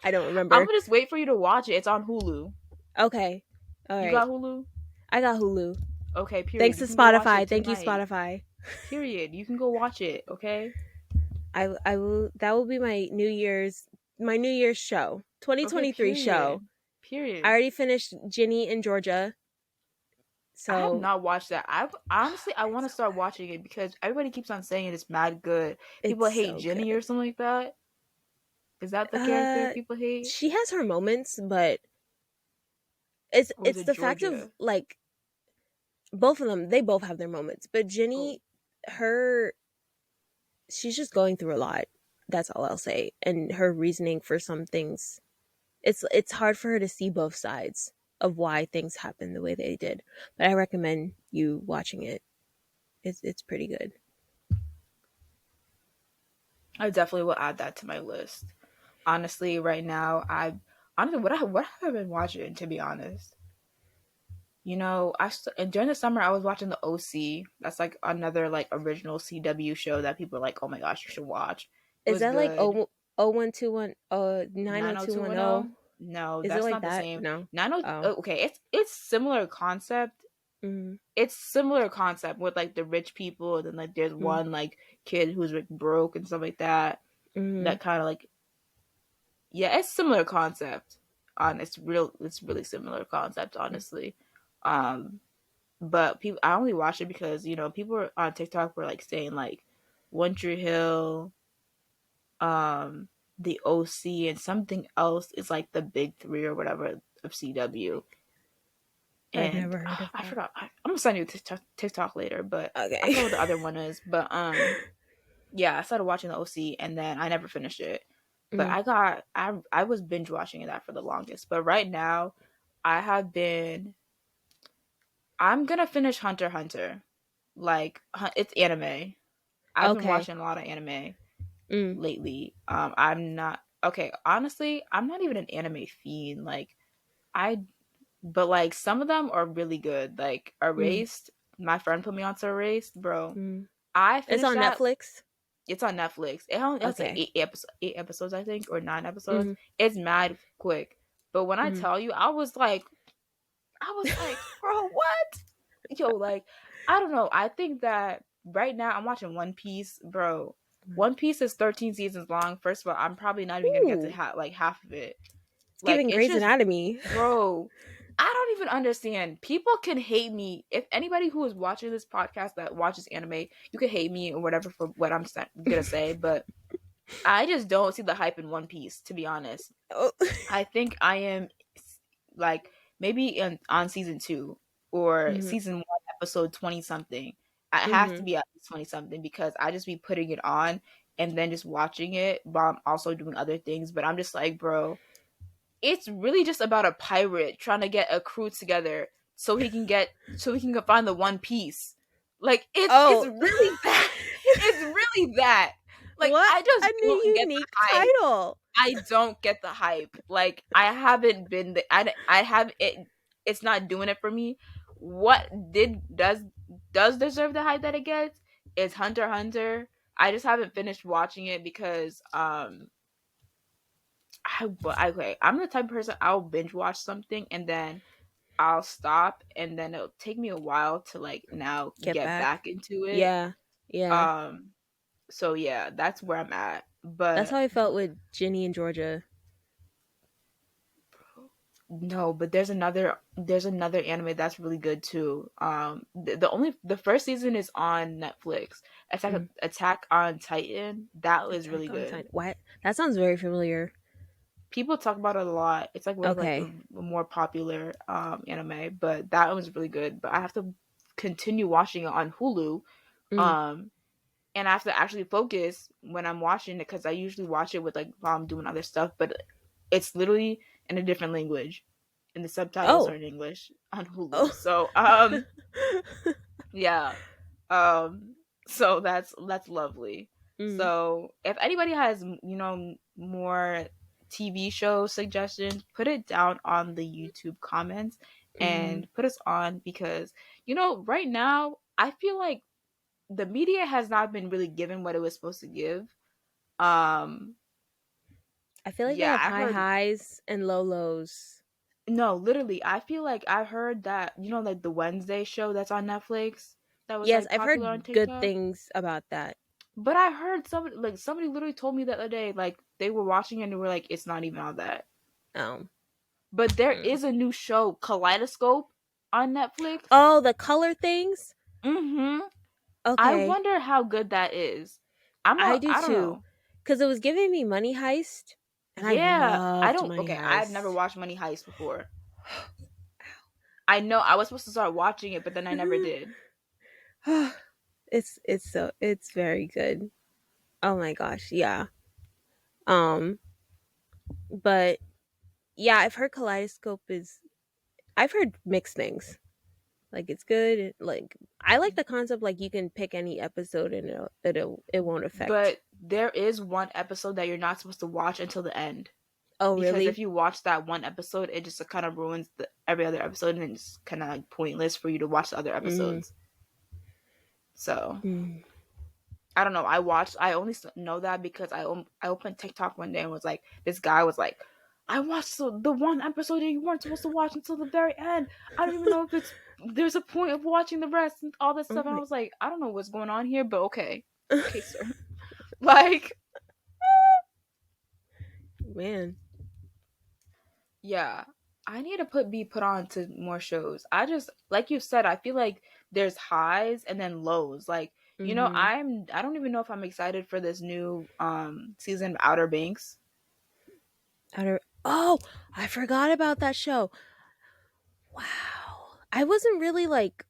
I don't I'm remember. gonna just wait for you to watch it. It's on Hulu. Okay. All You right. got Hulu? I got Hulu. Okay, Thanks period. to You can go watch it Spotify. Thank you, tonight. Spotify. Period. You can go watch it, okay? I will. That will be my New Year's show, Okay, 2023 show. period. I Period. already finished Ginny in Georgia, I have so not watched that. I honestly I want to start watching it because everybody keeps on saying it's mad good. it's People hate so Jenny or good. something like that. Is that the character Uh, people hate? she has her moments, but Or is it's it the fact of Georgia? like both of them. They both have their moments, but Oh, Ginny, her she's just going through a lot. That's all I'll say. And her reasoning for some things, it's hard for her to see both sides of why things happen the way they did. But I recommend you watching it. It's pretty good. I definitely will add that to my list. Honestly, right now, honestly what have I been watching? To be honest, and during the summer I was watching the OC. That's like another like original CW show that people are like, oh my gosh, you should watch. It Is was that like good. 0121 90210? 90210. No, Is it that's like not the that? same. No. 90 Oh. okay, it's similar concept. Mm, It's similar concept with like the rich people and then like there's mm, one like kid who's like broke and stuff like that. mm, That kind of like yeah, it's similar concept. On it's really similar concept mm. honestly. Um but people I only watch it because people on TikTok were like saying like One Tree Hill, um the OC and something else is like the big three or whatever of CW. I've and never heard of I that. forgot. I'm gonna send you TikTok later, but I Okay. forgot what the other one is. But yeah, I started watching the OC, and then I never finished it. But Mm, I was binge watching that for the longest. But right now, I have been. I'm gonna finish Hunter x Hunter. Like it's anime. I've been okay. watching a lot of anime Mm, lately. I'm not okay. Honestly, I'm not even an anime fiend. Like I, but like some of them are really good. Like mm, Erased. My friend put me onto Erased, bro. mm. I It's finished on that. Netflix. It's on Netflix. It only has like Okay. eight episodes, I think, or 9 episodes. Mm, It's mad quick. But when I mm. tell you, I was like, bro, what? Yo, like, I don't know. I think that right now I'm watching One Piece, bro. One Piece is 13 seasons long. First of all, I'm probably not even gonna get to Ooh, like half of it. it's Like, giving it's Grey's just, Anatomy. bro. I don't even understand. People can hate me. If anybody who is watching this podcast that watches anime, you can hate me or whatever for what I'm gonna say, but I just don't see the hype in One Piece, to be honest. Oh. I think I am like maybe on season two or Hmm. season one, episode 20 something. I have to Hmm. be at least 20 something because I just be putting it on and then just watching it while I'm also doing other things. But I'm just like, bro, it's really just about a pirate trying to get a crew together so he can go find the One Piece. Like it's Oh. really that. It's really that. Like What I just a new don't get unique the hype. title. I don't get the hype. Like I haven't been the I have it it's not doing it for me. What did does deserve the hype that it gets is Hunter x Hunter. I just haven't finished watching it because okay, I'm the type of person I'll binge watch something and then I'll stop and then it'll take me a while to like now Get get back. back into it. Yeah. Yeah. Um so yeah, that's where I'm at. That's how But I felt with Ginny and Georgia. no, but there's another anime that's really good too. The first season is on Netflix. Mm. Attack on Titan. That was really Attack on good. Titan. What? That sounds very familiar. People talk about it a lot. It's like one of like Okay. the more popular anime, but that was really good. But I have to continue watching it on Hulu. Mm. Um and I have to actually focus when I'm watching it because I usually watch it with like while I'm doing other stuff, but it's literally in a different language and the subtitles are Oh. in English on Hulu. Oh. So yeah. Um so that's lovely. Mm. So if anybody has more TV show suggestions, put it down on the YouTube comments Mm. and put us on because right now I feel like the media has not been really given what it was supposed to give. Um I feel like they yeah, have I high heard highs and low lows. no, literally, I feel like I heard that like the Wednesday show that's on Netflix that was Yes, like I've popular on heard good TikTok. things about that. But I heard somebody literally told me the other day like they were watching it and they were like it's not even all that. Oh. But there Mm. is a new show, Kaleidoscope, on Netflix. Oh, the color things? Mhm. I Okay. wonder how good that is. I do I don't too. know. Cuz it was giving me Money Heist and I Yeah, I loved don't Money okay, I've never Heist. watched Money Heist before. I know I was supposed to start watching it, but then I never did. it's very good. Oh my gosh, yeah. Um but yeah, I've heard mixed things. Like it's good. Like I like the concept like you can pick any episode and it won't affect. But there is one episode that you're not supposed to watch until the end. Oh, Because if really? you watch that one episode, it just kind of ruins every other episode and it's kind of like pointless for you to watch the other Mm. episodes. So Mm. I don't know. I only know that because I opened TikTok one day and was like, this guy was like, I watched the one episode that you weren't supposed to watch until the very end. I don't even know if there's a point of watching the rest and all this Oh stuff. And I my was like, I don't know what's going on here, but okay, sir. Like, man. yeah, I need to be put on to more shows. I just like you said, I feel like there's highs and then lows. Like, Mhm. I don't even know if I'm excited for this new season of Outer Banks. Oh, I forgot about that show. Wow. I wasn't really like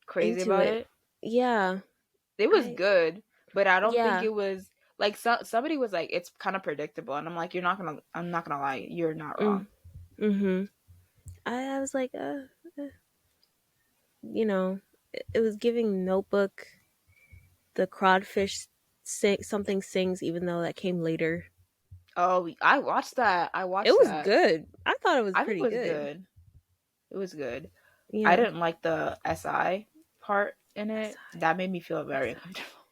Crazy into about it. it. Yeah. It was I good, but I don't think yeah. it was like somebody was like it's kind of predictable, and I'm like, I'm not gonna lie, you're not Mm, wrong. mhm. I was like, uh, you know, it was giving Notebook, the crawfish something sings, even though that came later. Oh, I watched that. I It watched was that. good. I thought it was I think it pretty was good. good. It was good. I Yeah. didn't like the SI part in it. SI. That made me feel very uncomfortable.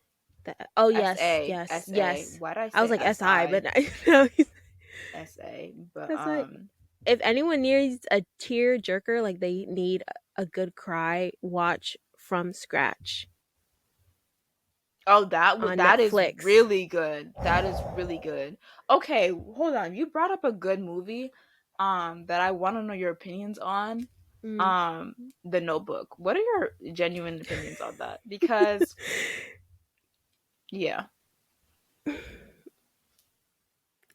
Oh S yes, A yes, S A. yes. Why did I I was say like SI, SI? but I know SA. But that's like if anyone needs a tear jerker, like they need a good cry, watch From Scratch oh, on that is Netflix. really good. That is really good. Okay, hold on. You brought up a good movie that I want to know your opinions on. Mm. The Notebook. What are your genuine opinions on that? Because yeah,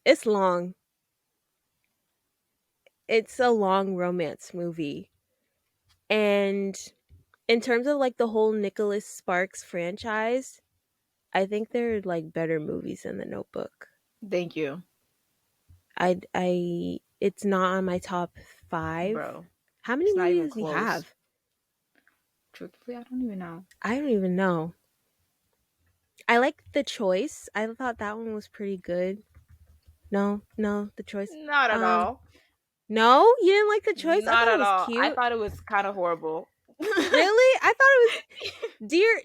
It's long. It's a long romance movie. And in terms of like the whole Nicholas Sparks franchise, I think they're like better movies than The Notebook. thank you, It's not on my top 5. bro. How many It's not movies even does he close. have? Truthfully, I don't even know. I don't even know. I like The Choice. I thought that one was pretty good. No, no, The Choice. Not at Um, all. no, you didn't like The Choice? I Not thought it at was all. I cute. thought it was kind of horrible. Really? I thought it was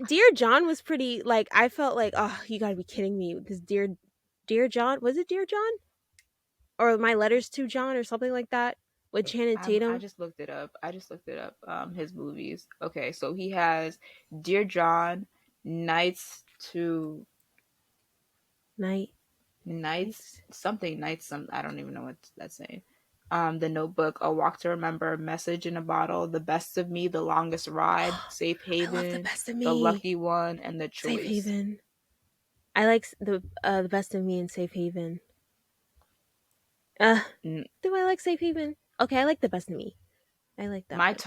Dear John was pretty like I felt like, oh, you gotta be kidding me. This Dear John, was it Dear John? Or My Letters to John or something like that with Channing I Tatum? just looked it up. I just looked it up. His movies. Okay, so he has Dear John, Nights to Night Nights Nights. something Nights some I don't even know what that's saying. The Notebook, A Walk to Remember, Message in a Bottle, The Best of Me, The Longest Ride, Safe I love The Haven, Best of The Me. Lucky One, and The Safe Choice. Haven. I like the Best of Me and Safe Haven. Uh, N- do I like Safe Haven? Okay, I like The Best of Me. I like that one.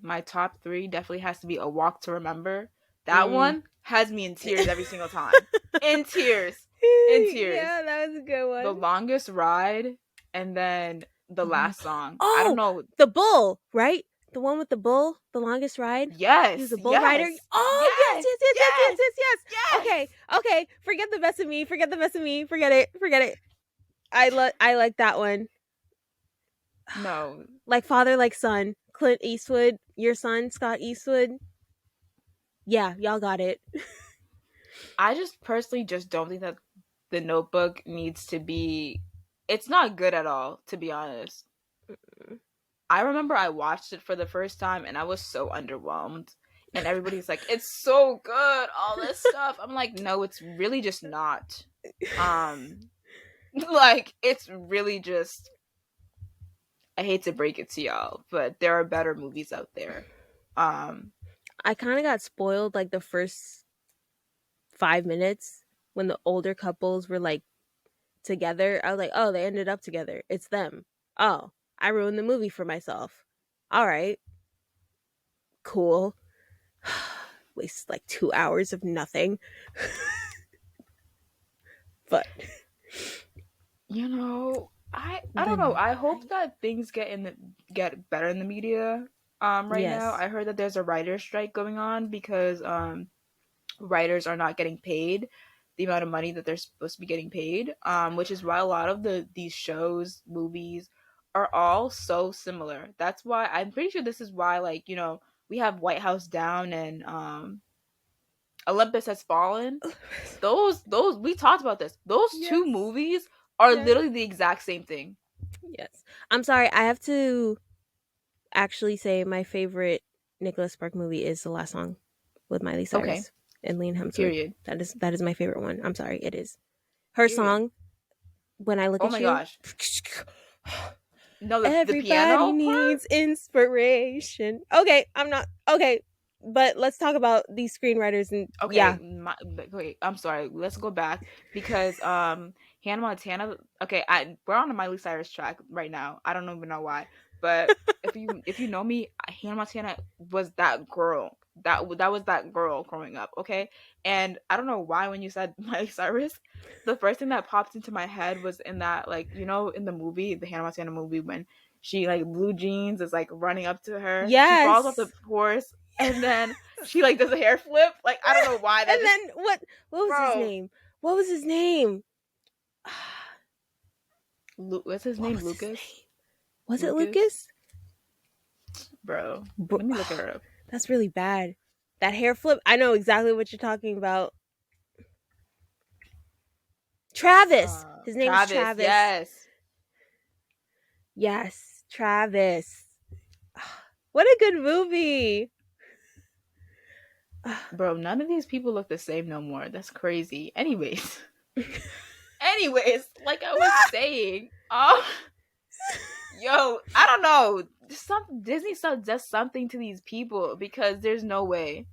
my top three definitely has to be A Walk to Remember. That Mm. one has me in tears every single time. In tears. In tears. Yeah, that was a good The one. Longest Ride, and then the Mhm. last song. I don't Oh, know. the bull, right? The one with the bull, the longest ride. He was Yes, a bull rider. yes, Oh, yes, yes, yes, yes, yes, yes, yes, yes, yes. Okay, yes. okay. Forget The Best of Me. Forget The Best of Me. Forget it. Forget it. I like that one. No, Like father, like son. Clint Eastwood, your son, Scott Eastwood. Yeah, y'all got it. I just personally just don't think that the Notebook needs to be. It's not good at all, to be honest. I remember I watched it for the first time and I was so underwhelmed. And everybody's like, "It's so good, all this stuff." I'm like, "No, it's really just not." Um, like it's really just I hate to break it to y'all, but there are better movies out there. Um, I kind of got spoiled like the first 5 minutes when the older couples were like together. I was like, oh, they ended up together. It's them. Oh, I ruined the movie for myself. All right, cool. Waste like 2 hours of nothing. But I don't know. the I hope night. that things get better in the media. Right now, Yes. I heard that there's a writer's strike going on because writers are not getting paid the amount of money that they're supposed to be getting paid. Which is why a lot of these shows, movies, are all so similar. That's why I'm pretty sure this is why we have White House Down and Olympus Has Fallen. Those we talked about this. Those two Yes. movies are Yes. literally the exact same thing. Yes. I'm sorry. I have to actually say my favorite Nicholas Spark movie is the last song with Miley Okay. Cyrus and Liam Hemsworth. Period. That is my favorite one. I'm sorry. It is her Period. song. When I Look Oh at my You. gosh. No, the Everybody piano part. needs inspiration. Okay, I'm not okay, but let's talk about these screenwriters and Okay, yeah. wait. I'm sorry. Let's go back because Hannah Montana. Okay, we're on a Miley Cyrus track right now. I don't even know why, but if you know me, Hannah Montana was that girl. That was that girl growing up. Okay, and I don't know why when you said Miley Cyrus, the first thing that popped into my head was in that, like, in the movie, the Hannah Montana movie, when she, like, blue jeans is like running up to her, she falls off the Yes. horse, and then she, like, does a hair flip. Like, I don't know why that And just, then what was his bro. name? What was his name? What's his What name? was his Lucas. name? Was it Lucas, Lucas? bro. Bro, Let me look her up. that's really bad. That hair flip. I know exactly what you're talking about. Travis. His name is Travis. Travis. Yes, Yes, Travis. What a good movie. bro. None of these people look the same no more. That's crazy. Anyways, like I was saying, yo, I don't know. Some Disney stuff does something to these people because there's no way.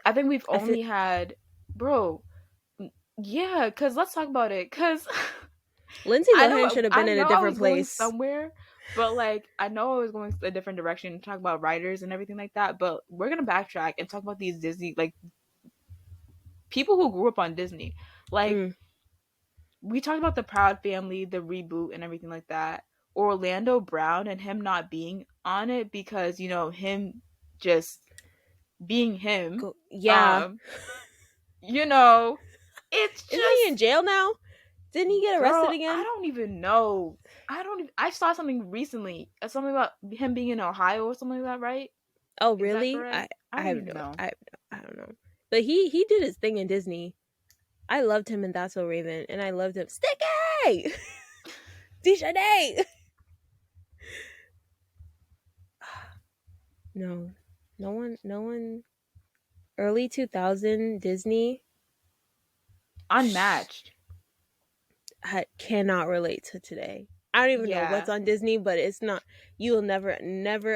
I think we've I feel only had, bro. Yeah, cause let's talk about it. Cause Lindsay I Lohan know should have been I in a know I different was going place. somewhere, but, like, I know I was going a different direction, talk about writers and everything like that. But we're gonna backtrack and talk about these Disney, like, people who grew up on Disney. Like, Mm, we talked about the Proud Family, the reboot, and everything like that. Orlando Brown and him not being on it because, him just being him. yeah. Um, you know, it's Isn't he in just, jail now? Didn't he get arrested girl, I again? don't even know. I don't even, I saw something recently, something about him being in Ohio or something like that, right? Oh, Is that really? correct? I I don't have even know. I don't know. But he did his thing in Disney. I loved him in That's So Raven, and I loved him. Sticky, Dijonay. No, no one. Early 2000 Disney Unmatched. cannot relate to today. I don't even know what's Yeah. on Disney, but it's not. You will never,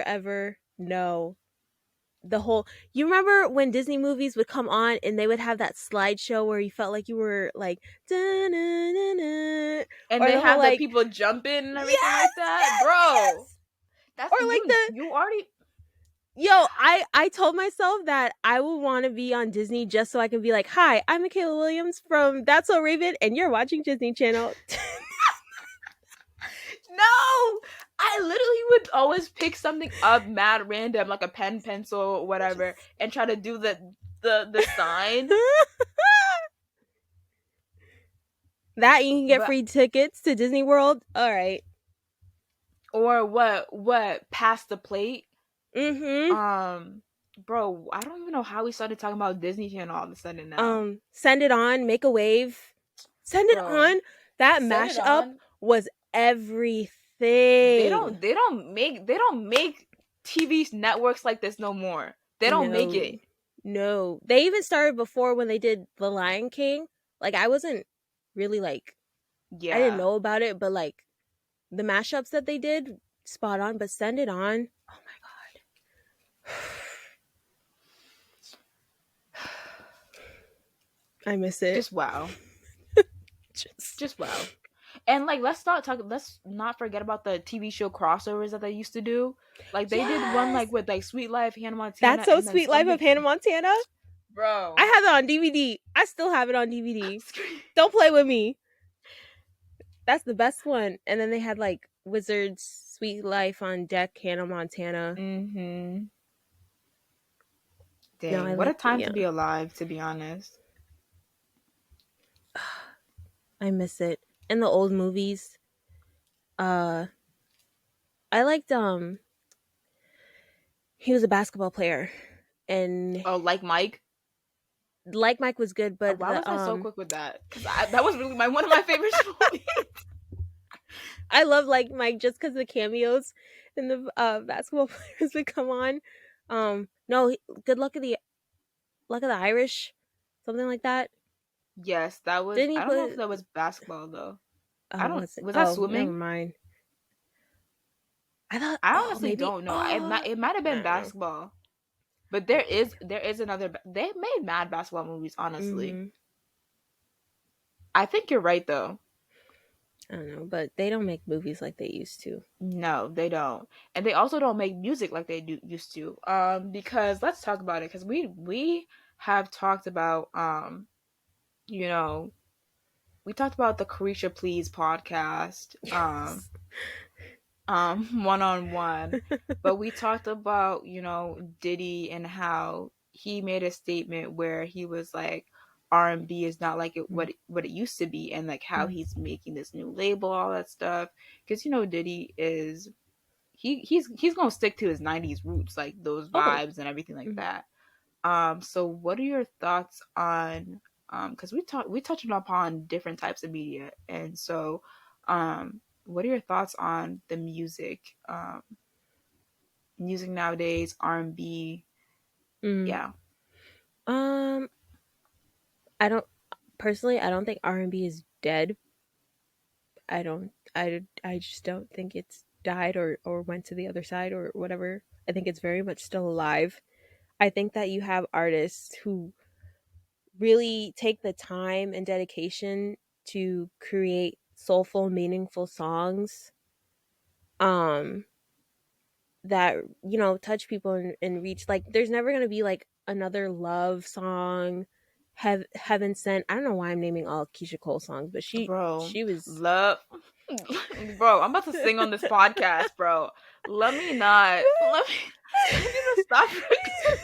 ever know the whole. You remember when Disney movies would come on and they would have that slideshow where you felt like you were like, "Da-na-na-na," And or they the whole have the like, people jumping and everything yes, like that. yes, Bro, yes, that's or like the you already. yo. I told myself that I would want to be on Disney just so I can be like, hi, I'm Michaela Williams from That's So Raven, and you're watching Disney Channel. No, I literally would always pick something up mad random, like a pen, pencil, whatever, Just and try to do the sign. that you can get But free tickets to Disney World. All right. or what pass the plate. Mm-hmm. Um, bro, I don't even know how we started talking about Disney Channel all of a sudden now, Send it on, make a wave. Send it bro. on. That Set it mashup on. was everything. They don't make TV networks like this no more. They don't make No. it. No. They even started before when they did The Lion King. Like I wasn't really like I didn't Yeah. know about it, but like the mashups that they did, spot on, but send it on. Oh my god. I miss it. Just wow. Just Just wow. And, like, let's not forget about the TV show crossovers that they used to do. Like, they did one, yes. like, with, like, Sweet Life, Hannah That's Montana, So and then Sweet Life of something. Hannah Montana. I Bro. have it on DVD. I still have it on DVD. Scream. Don't play with me. That's the best one. And then they had like Wizards Sweet Life on Deck, Hannah Montana. Mm-hmm. No, I Dang, what a like time yeah. to be alive, to be honest. I miss it. And the old movies. Uh I liked he was a basketball player and Oh, like Mike? like Mike was good, but Why the was I so quick with that? Because that was really one of my favorite movies. I love like Mike just because the cameos and the basketball players would come on. No, good luck of the Irish, something like that. Yes, that was. Didn't he I don't know if play? that was basketball though. I Oh, don't. what's it? Was that Oh, never swimming? mind. I thought. I Oh, honestly maybe. don't know. Oh, It might have I been don't know. basketball, but there is another. They made mad basketball movies, honestly. Mm-hmm. I think you're right though. I don't know, but they don't make movies like they used to. No, they don't. And they also don't make music like they do used to. Because let's talk about it because we have talked about you know, we talked about the Carisha Please podcast, Yes. one on one, but we talked about, Diddy and how he made a statement where he was like R&B is not like it Mm, what it used to be, and like how mm. he's making this new label, all that stuff. Because Diddy is he's gonna stick to his 90s roots, like those Oh. vibes and everything like Mm. that. So what are your thoughts on because we touched upon different types of media, and so what are your thoughts on the music nowadays, R&B? Mm. Yeah. Um, I don't personally. I don't think R&B is dead. I don't. I just don't think it's died or went to the other side or whatever. I think it's very much still alive. I think that you have artists who really take the time and dedication to create soulful, meaningful songs um that touch people and reach, like, there's never going to be like another love song, heaven sent. I don't know why I'm naming all Keisha Cole songs, but she Bro, she was love. Bro, I'm about to sing on this podcast, bro. Let me not. Let me. I need to stop because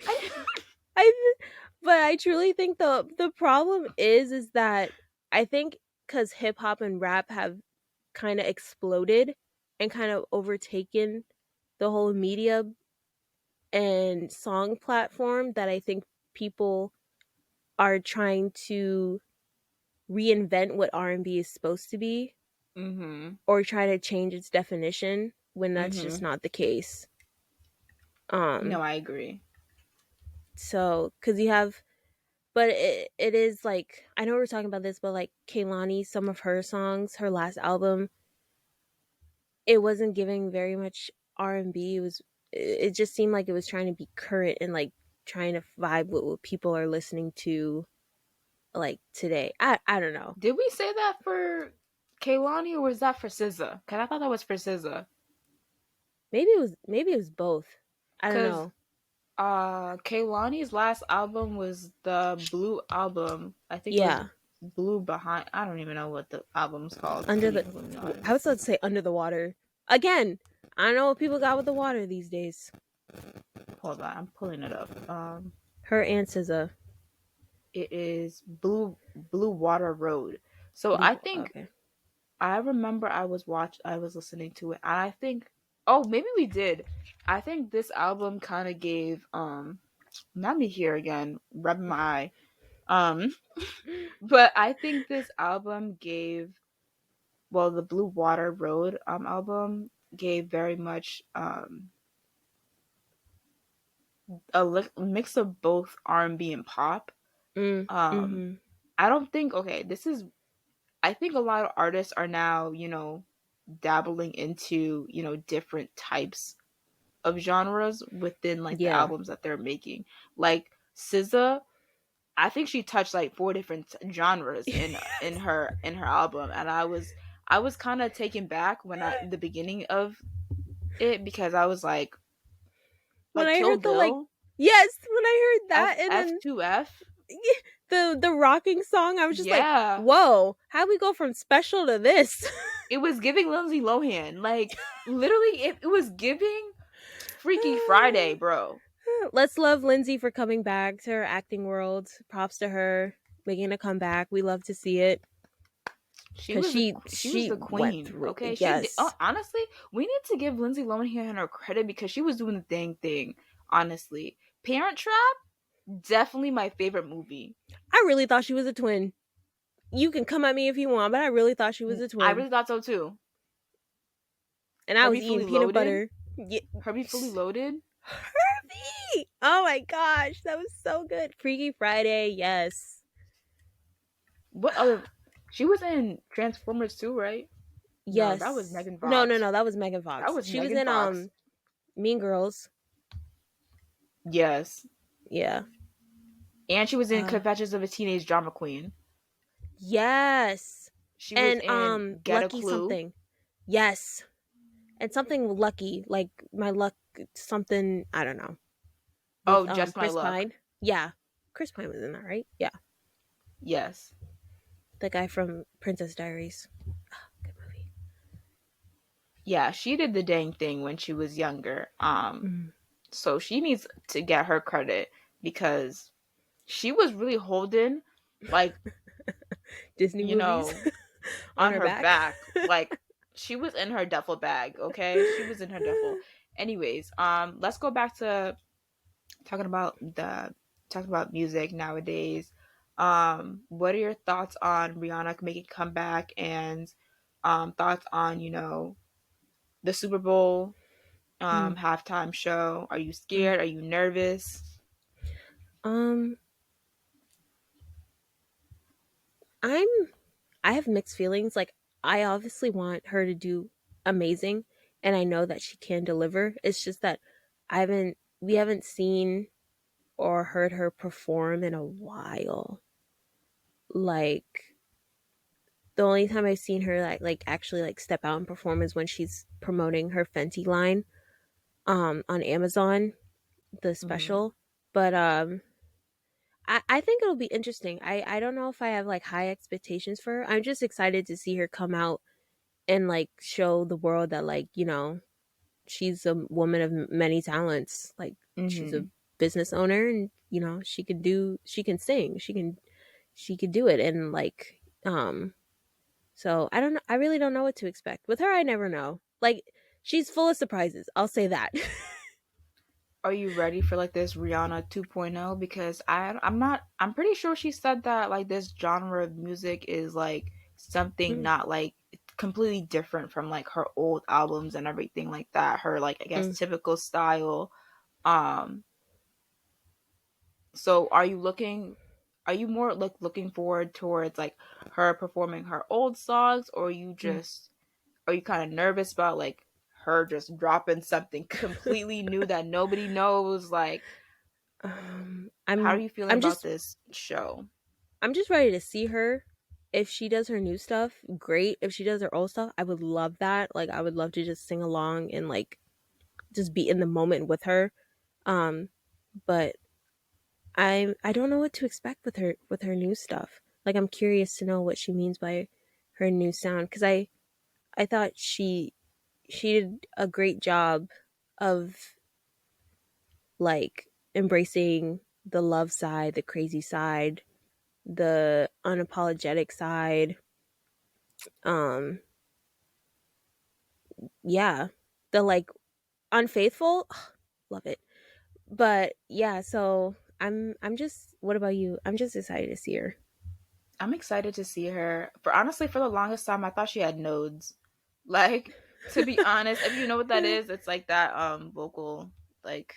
I. I but I truly think the problem is that I think cuz hip hop and rap have kind of exploded and kind of overtaken the whole media and song platform, that I think people are trying to reinvent what R&B is supposed to be, Mhm. or try to change its definition when that's just Mhm. not the case. No, Um I agree. so cuz you have, but it is like, I know we're talking about this, but like Kaylani, some of her songs, her last album, it wasn't giving very much R&B. It just seemed like it was trying to be current and like trying to vibe with what people are listening to like today. I don't know. Did we say that for Kaylani or was that for SZA? Cause I thought that was for SZA. Maybe it was both. I don't Cause know. Kaylani's last album was the Blue album. I think it was Yeah. Blue Behind. I don't even know what the album's called, to Under be the completely I was honest. about to say under the water. Again, I don't know what people got with the water these days. Hold on, I'm pulling it up. Her and SZA. It is Blue Water Road. So I Blue. think Okay. I remember I was listening to it, and I think, oh, maybe we did. I think this album kind of gave not me here again, rubbing my eye. Um, but I think this album gave, well, the Blue Water Road album gave very much mix of both R&B and pop. Mm. Um, Mhm. I don't think, okay, this is, I think a lot of artists are now, dabbling into, different types of genres within like the Yeah. albums that they're making. Like SZA, I think she touched like four different genres in her album, and I was kind of taken back when I the beginning of it because I was When like I Kill heard the like, Bill, yes, when I heard F that, and F then two F, the rocking song, I was just like, yeah, "Whoa, how we go from special to this?" it was giving Lindsay Lohan, like literally it was giving Freaky Friday, bro. Let's love Lindsay for coming back to her acting world. Props to her making a comeback. We love to see it She because was the she was she the went queen. through Okay, it. Yes, honestly, we need to give Lindsay Lohan her credit because she was doing the dang thing. Honestly, Parent Trap, definitely my favorite movie. I really thought she was a twin. You can come at me if you want, but I really thought she was a I twin, really thought so too. and I was Herbie eating Fully peanut Loaded. butter. Yeah. Herbie Fully Loaded. Herbie! Oh my gosh, that was so good. Freaky Friday, yes, What other? She was in Transformers too, right? No, that was yes. Megan No, no, Fox. no, that was Megan That Fox. was She was Megan in Fox. Mean Girls. Yes, Yeah. and she was in Uh, Confessions of a Teenage Drama Queen. Yes. She was And in Get a Lucky Clue. something. Yes. And something lucky, like my luck something, I don't know. Oh, With Just My Chris Luck. Pine. Yeah. Chris Pine was in that, right? Yeah. Yes. The guy from Princess Diaries. Good movie. Yeah, she did the dang thing when she was younger. Mm. So she needs to get her credit because she was really holding, like, Disney you movies know, on on her her back. back. Like, she was in her duffel bag, okay? She was in her duffel. Anyways, let's go back to talking about the talking about music nowadays. What are your thoughts on Rihanna making a comeback, and thoughts on, the Super Bowl Mm. halftime show? Are you Mm. scared? Are you nervous? Um, I'm I have mixed feelings. Like I obviously want her to do amazing and I know that she can deliver. It's just that we haven't seen or heard her perform in a while. Like the only time I've seen her like actually like step out and perform is when she's promoting her Fenty line on Amazon, the Mm-hmm. special. But I think it'll be interesting. I don't know if I have like high expectations for her. I'm just excited to see her come out and like show the world that like, she's a woman of many talents. Like she's a Mm-hmm. business owner and she can sing. She could do it and like so I don't know, I really don't know what to expect. With her I never know. Like she's full of surprises. I'll say that. Are you ready for like this Rihanna 2.0? Because I'm not, I'm pretty sure she said that like this genre of music is like something Mm, not like completely different from like her old albums and everything like that. Her, like, I guess, mm, typical style. Um so are you more like looking forward towards like her performing her old songs, or mm. are you kind of nervous about like her just dropping something completely new that nobody knows? Like, Um how are I'm you feeling I'm about just this show? I'm just ready to see her. If she does her new stuff, great. If she does her old stuff, I would love that. Like I would love to just sing along and like just be in the moment with her. Um, but I don't know what to expect with her new stuff. Like I'm curious to know what she means by her new sound because I thought she did a great job of like embracing the love side, the crazy side, the unapologetic side. Um, yeah, the like unfaithful, love it. But yeah, so I'm just what about you? I'm just excited to see her. I'm excited to see her. For honestly, for the longest time, I thought she had nodes. Like, to be honest, if you know what that is, it's like that vocal, like,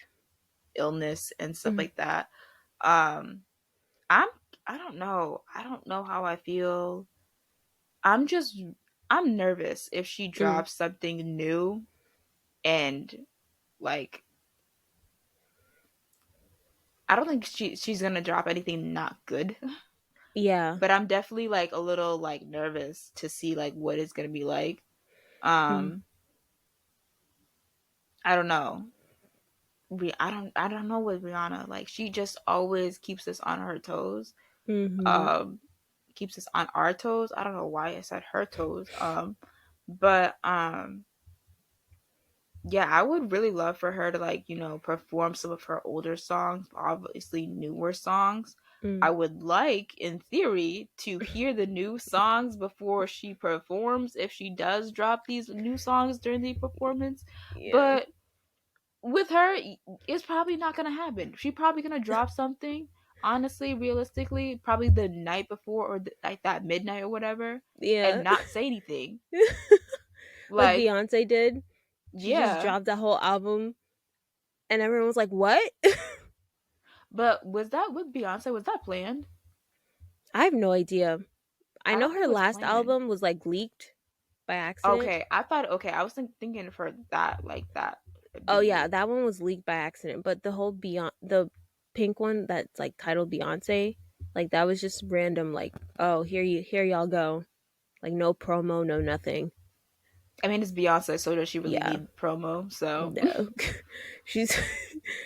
illness and stuff Mm, like that. Um, I'm I don't know. I don't know how I feel. I'm just I'm nervous if she mm, drops something new, and like, I don't think she's gonna drop anything not good. yeah. But I'm definitely like a little like nervous to see like what it's gonna be like. Mm, Um, I don't know. I don't know with Rihanna. Like, she just always keeps us on her toes. mm-hmm, Um, keeps us on our toes. I don't know why I said her toes. But yeah, I would really love for her to, like, perform some of her older songs, obviously newer songs. mm, I would like, in theory, to hear the new songs before she performs, if she does drop these new songs during the performance. yeah, But with her, it's probably not gonna happen. She probably gonna drop something. Honestly, realistically, probably the night before, or like that midnight or whatever, and yeah. not say anything. Like Like, Beyonce did. She just yeah. dropped that whole album, and everyone was like, "What?" But was that with Beyonce? Was that planned? I have no idea. I I know don't think her it was last planned. album was like leaked by accident. Okay, I was thinking for that, like that Oh being yeah, leaked. that one was leaked by accident. But the whole Beyond the pink one that's like titled Beyonce, Like that was just random. Like, oh, here y'all go. Like no promo, no nothing. I mean, it's Beyonce, so does she really Yeah, need promo? So, no, she's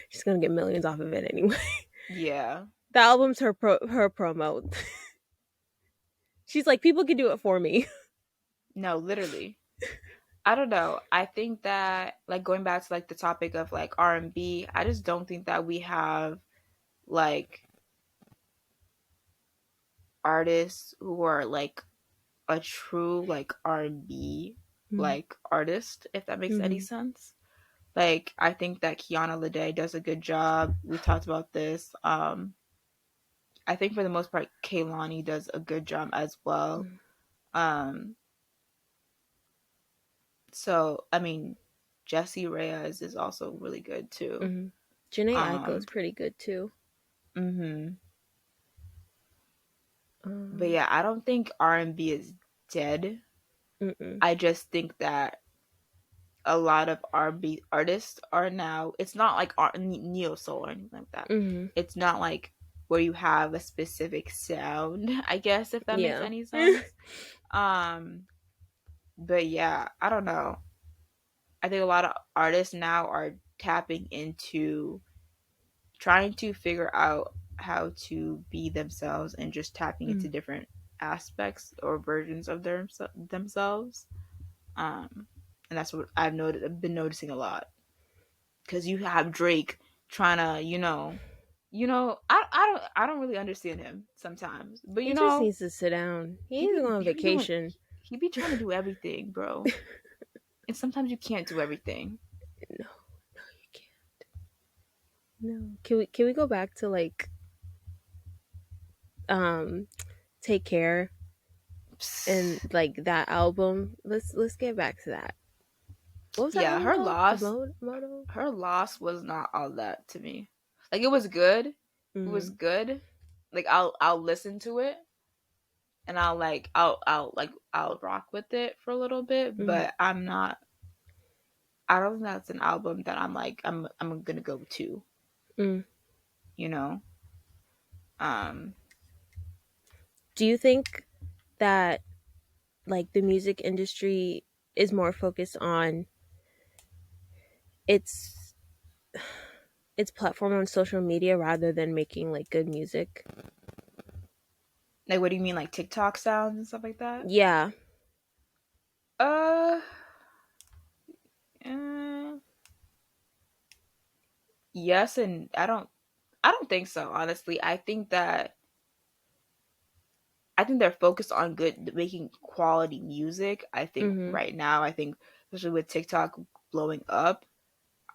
she's gonna get millions off of it anyway. yeah. The album's her promo. She's like, people can do it for me. No, literally. I don't know. I think that like going back to like the topic of like R&B, I just don't think that we have like artists who are like a true like R&B Mm-hmm. like artist, if that makes any Mm-hmm. sense. Like I think that Kiana Lede does a good job. We've talked about this. I think for the most part Kaylani does a good job as well. Um so I mean Jessie Reyes is also really good too. Mm-hmm. Janae Aiko is Um pretty good too. mhm. But Um, yeah, I don't think R&B is dead. mm-mm. I just think that a lot of R&B artists are now. It's not like neo soul or anything like that. Mm-hmm. It's not like where you have a specific sound. I guess if that makes Yeah. any sense. Um, but yeah, I don't know. I think a lot of artists now are tapping into trying to figure out how to be themselves and just tapping into Mm. different aspects or versions of themselves. Um, and that's what I've been noticing a lot because you have Drake trying to, I don't really understand him sometimes, but He just needs to sit down. He needs to go on he be doing vacation. he be trying to do everything, bro, and sometimes you can't do everything. No, no, you can't. No. Can we go back to like um Take Care and like that album? Let's get back to that. What was that Yeah, album called? The Moto? her loss was not all that to me. Like it was good, it was Mm, good. Like I'll listen to it and I'll rock with it for a little bit, mm, but I don't think that's an album that I'm gonna go to, mm. you know. Um, Do you think that like the music industry is more focused on its its platform on social media rather than making like good music? like what do you mean, like TikTok sounds and stuff like that? Yeah. Uh, eh, yes, and I don't think so. Honestly, I think they're focused on good making quality music. I think Mhm. right now, I think especially with TikTok blowing up,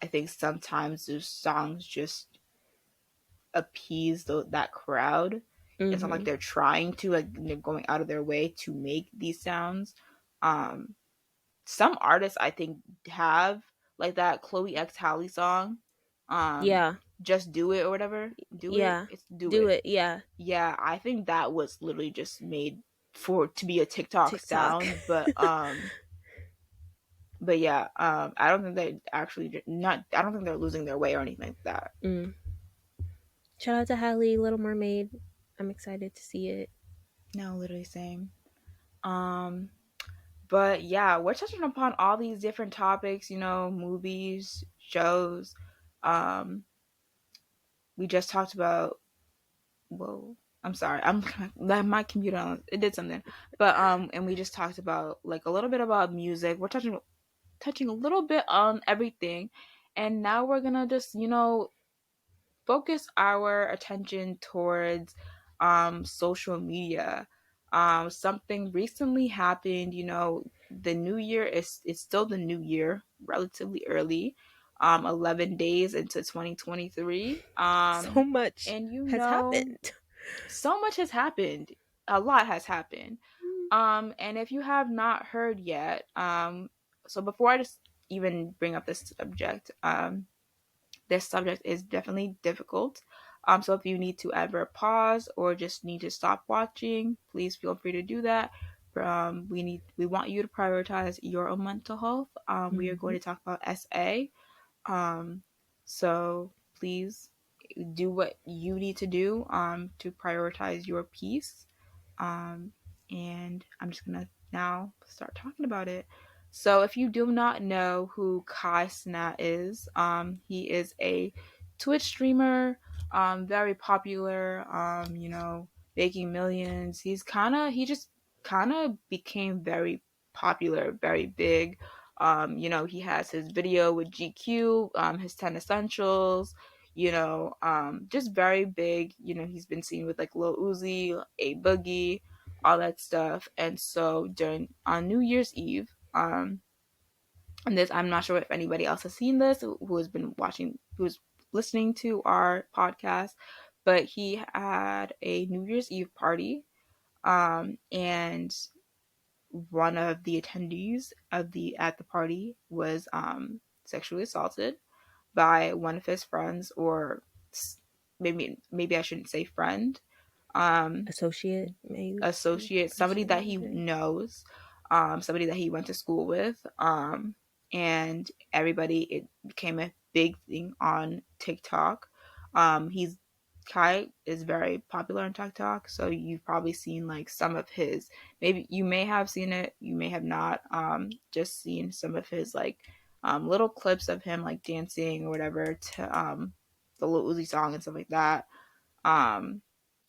I think sometimes those songs just appease that crowd. It's not like Mhm. they're trying to like they're going out of their way to make these sounds. Um, some artists I think have like that Chloe X Halle song, um, Yeah. just do it or whatever. Do it. Yeah. It's do Do it. it. Yeah. Yeah, I think that was literally just made for to be a TikTok TikTok. sound, but yeah, I don't think they actually not. I don't think they're losing their way or anything like that. Mm. Shout out to Halle, Little Mermaid. I'm excited to see it. No, literally same. Um, but yeah, we're touching upon all these different topics. Movies, shows. Um, we just talked about. Whoa, I'm sorry. I'm my computer. It did something, but and we just talked about like a little bit about music. We're touching a little bit on everything. And now we're gonna just, focus our attention towards social media. Something recently happened, the new year is it's still the new year, relatively early. 11 days into 2023. So much And has happened. so much has happened. A lot has happened. Mm. And if you have not heard yet, so before I just even bring up this subject is definitely difficult. So if you need to ever pause or just need to stop watching, please feel free to do that. We want you to prioritize your own mental health. We are going Mhm. to talk about SA. Um, so please do what you need to do to prioritize your peace. Um, and I'm just gonna now start talking about it. So, if you do not know who Kai Cenat is, he is a Twitch streamer, very popular. Making millions. He just kind of became very popular, very big. He has his video with GQ, his 10 essentials, just very big. He's been seen with like Lil Uzi, A Boogie, all that stuff. And so during on New Year's Eve, and this I'm not sure if anybody else has seen this who has been watching, who's listening to our podcast, but he had a New Year's Eve party, and one of the attendees of the at the party was sexually assaulted by one of his friends, or maybe I shouldn't say friend, um Associate, maybe. associate, somebody that he Associate. knows, somebody that he went to school with, and everybody, it became a big thing on TikTok. He's Kai is very popular on TikTok, so you've probably seen like some of his. Maybe you may have seen it, you may have not. Just seen some of his like little clips of him like dancing or whatever to the Lil Uzi song and stuff like that. Um,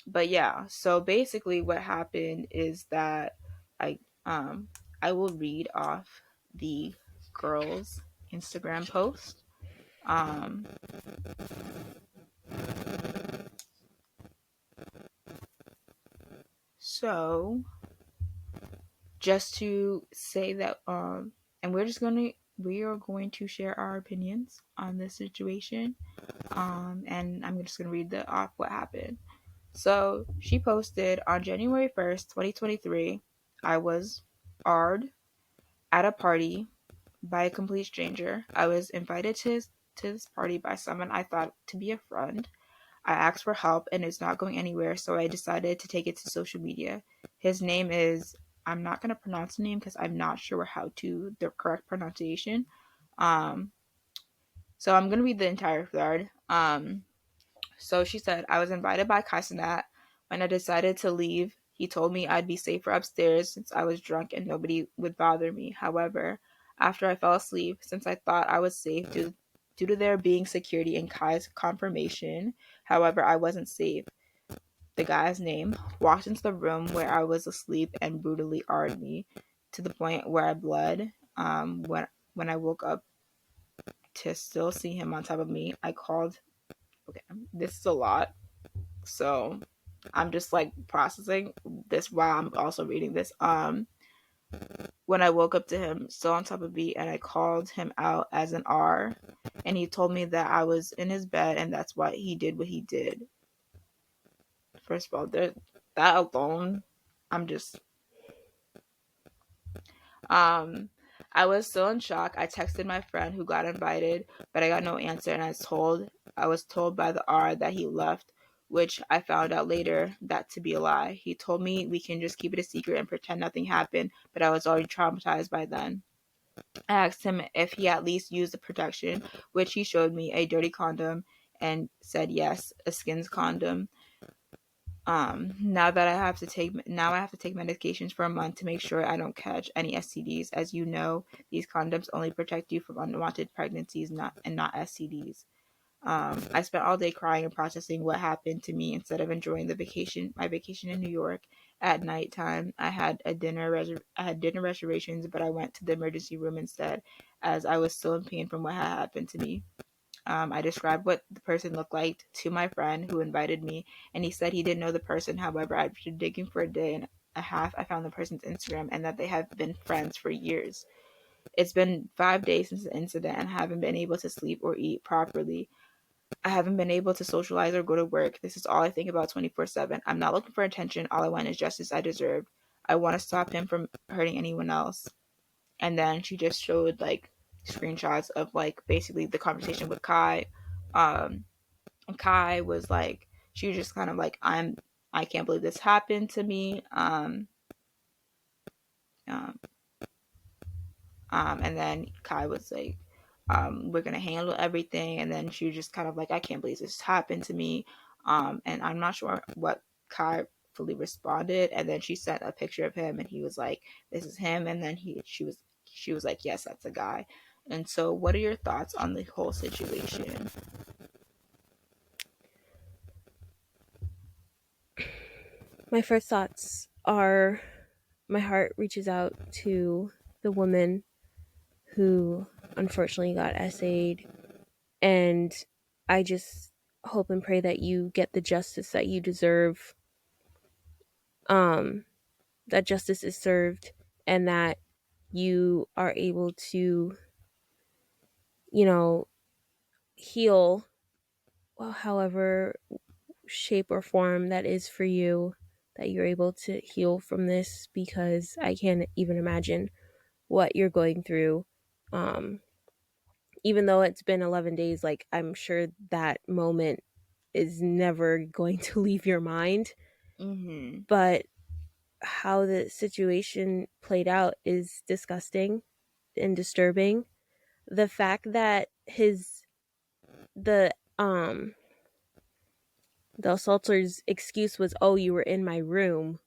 but yeah, so basically what happened is that I um I will read off the girl's Instagram post. Um so just to say that and we are going to share our opinions on this situation. And I'm just gonna read the off what happened. So she posted on January 1st, 2023, I was R'd at a party by a complete stranger. I was invited to this party by someone I thought to be a friend. I asked for help and it's not going anywhere, so I decided to take it to social media. His name is, I'm not going to pronounce the name because I'm not sure how to the correct pronunciation. Um, so I'm going to read the entire thread. So she said, I was invited by Kaisenat. When I decided to leave, he told me I'd be safer upstairs since I was drunk and nobody would bother me. However, after I fell asleep, since I thought I was safe due to there being security in Kai's confirmation, however, I wasn't safe. The guy's name walked into the room where I was asleep and brutally R'd me to the point where I bled. When I woke up to still see him on top of me, I called. Okay, this is a lot. So I'm just like processing this while I'm also reading this. When I woke up to him still on top of me and I called him out as an R, and he told me that I was in his bed and that's why he did what he did. First of all, that alone, I'm just um I was still in shock. I texted my friend who got invited, but I got no answer, and I was told by the R that he left, which I found out later that to be a lie. He told me we can just keep it a secret and pretend nothing happened, but I was already traumatized by then. I asked him if he at least used the protection, which he showed me a dirty condom and said yes, a skins condom. Now I have to take medications for a month to make sure I don't catch any STDs. As you know, these condoms only protect you from unwanted pregnancies, not STDs. I spent all day crying and processing what happened to me instead of enjoying my vacation in New York. At nighttime, I had dinner reservations, but I went to the emergency room instead, as I was still in pain from what had happened to me. I described what the person looked like to my friend who invited me, and he said he didn't know the person. However, after digging for a day and a half, I found the person's Instagram and that they have been friends for years. It's been 5 days since the incident, and I haven't been able to sleep or eat properly. I haven't been able to socialize or go to work. This is all I think about 24/7. I'm not looking for attention. All I want is justice I deserved. I want to stop him from hurting anyone else. And then she just showed like screenshots of like basically the conversation with Kai. And Kai was like, she was just kind of like, I can't believe this happened to me. Um, and then Kai was like, we're gonna handle everything. And then she was just kind of like, I can't believe this happened to me. And I'm not sure what Kai fully responded. And then she sent a picture of him, and he was like, this is him. And then she was like, yes, that's a guy. And so, what are your thoughts on the whole situation? My first thoughts are my heart reaches out to the woman who unfortunately got essayed, and I just hope and pray that you get the justice that you deserve, um that justice is served, and that you are able to, you know, heal, well, however shape or form that is for you, that you're able to heal from this, because I can't even imagine what you're going through. Um, Even though it's been 11 days, like, I'm sure that moment is never going to leave your mind. Mm-hmm. But how the situation played out is disgusting and disturbing. The fact that the um the assaulter's excuse was, "Oh, you were in my room,"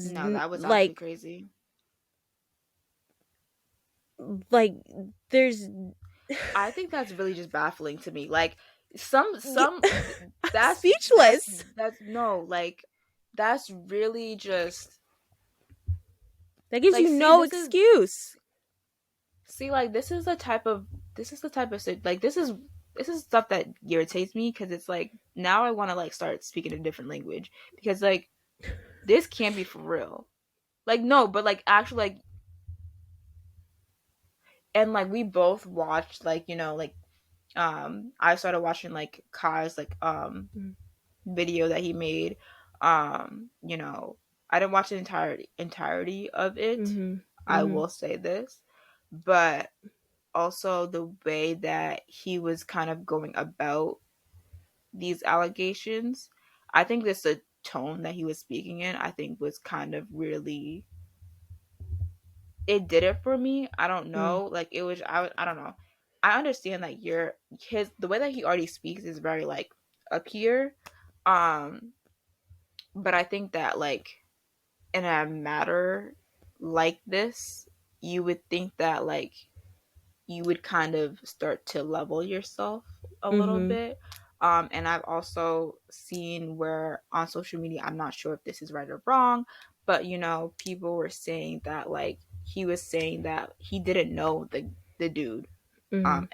No, that was actually like, crazy. like, there's I think that's really just baffling to me. Like some speechless. that's no, like that's really just That gives like you see no this is excuse. see like this is the type of like this is stuff that irritates me because it's like now I want to like start speaking a different language because like this can't be for real. Like no, but like actually like and like we both watched like like I started watching like Kai's like video that he made. I didn't watch the entirety of it. Mm-hmm. I Mm-hmm. will say this, but also the way that he was kind of going about these allegations, I think this the tone that he was speaking in, I think was kind of really it did it for me. I don't Mm-hmm. know, like it was I don't know. I understand that you're his the way that he already speaks is very like up here. Um but I think that like in a matter like this, you would think that like you would kind of start to level yourself a little Mm-hmm. bit. And I've also seen where on social media, I'm not sure if this is right or wrong, but people were saying that like he was saying that he didn't know the dude Mm-hmm.